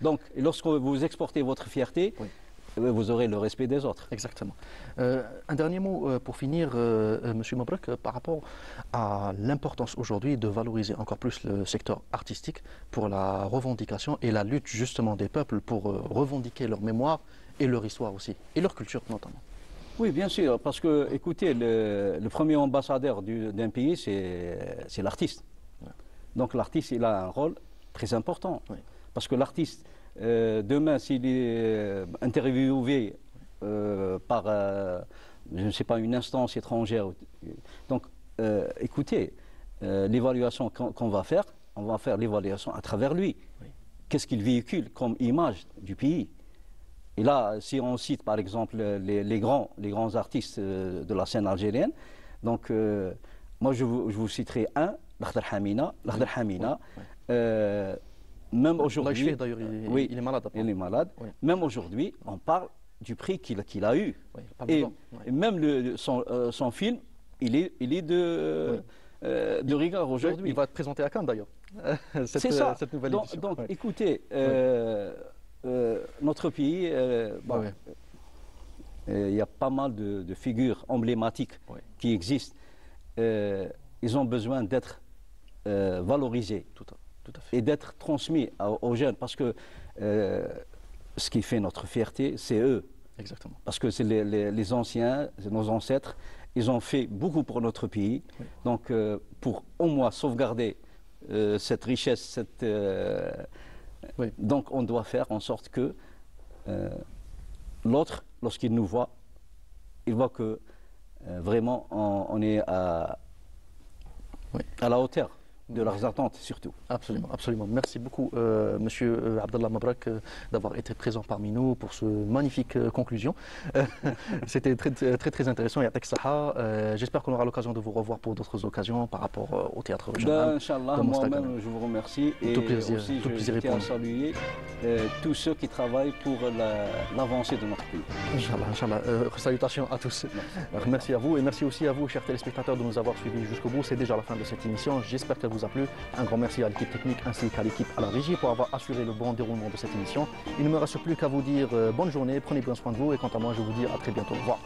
Donc, lorsque vous exportez votre fierté, vous aurez le respect des autres. Exactement. Un dernier mot pour finir, M. Mabrouk, par rapport à l'importance aujourd'hui de valoriser encore plus le secteur artistique pour la revendication et la lutte justement des peuples pour revendiquer leur mémoire et leur histoire aussi, et leur culture notamment. Oui, bien sûr, parce que, écoutez, le premier ambassadeur d'un pays, c'est l'artiste. Ouais. Donc l'artiste, il a un rôle très important. Oui. Parce que l'artiste, demain, s'il est interviewé par, je ne sais pas, une instance étrangère, donc écoutez, l'évaluation qu'on va faire, on va faire l'évaluation à travers lui. Oui. Qu'est-ce qu'il véhicule comme image du pays? Et là, si on cite par exemple les grands artistes de la scène algérienne, donc moi je vous citerai un, l'Akhdar Hamina. L'Akhdar Hamina, même aujourd'hui, d'ailleurs, il est malade. Il est malade. Oui. Même aujourd'hui, on parle du prix qu'il a eu. Oui, et même son film, il est de rigueur aujourd'hui. Il va être présenté à Cannes d'ailleurs. C'est ça. Cette nouvelle édition. Donc écoutez, notre pays, il y a pas mal de figures emblématiques qui existent. Ils ont besoin d'être valorisés. Tout à fait. Et d'être transmis aux jeunes, parce que ce qui fait notre fierté, c'est eux. Exactement. Parce que c'est les anciens, nos ancêtres, ils ont fait beaucoup pour notre pays. Oui. Donc, pour au moins sauvegarder cette richesse, donc on doit faire en sorte que l'autre, lorsqu'il nous voit, il voit que vraiment on est à la hauteur de leurs attentes surtout. Absolument, absolument. Merci beaucoup, Monsieur Abdallah Mabrak, d'avoir été présent parmi nous pour ce magnifique conclusion. C'était très intéressant. J'espère qu'on aura l'occasion de vous revoir pour d'autres occasions par rapport au théâtre régional. Inch'Allah, moi-même je vous remercie et tout plaisir, aussi tout plaisir je tiens à saluer tous ceux qui travaillent pour l'avancée de notre pays. Inch'Allah, salutations à tous. Merci à vous et merci aussi à vous, chers téléspectateurs, de nous avoir suivis jusqu'au bout. C'est déjà la fin de cette émission. J'espère qu'elle vous a plu. Un grand merci à l'équipe technique ainsi qu'à l'équipe à la régie pour avoir assuré le bon déroulement de cette émission. Il ne me reste plus qu'à vous dire bonne journée, prenez bien soin de vous et quant à moi je vous dis à très bientôt. Au revoir.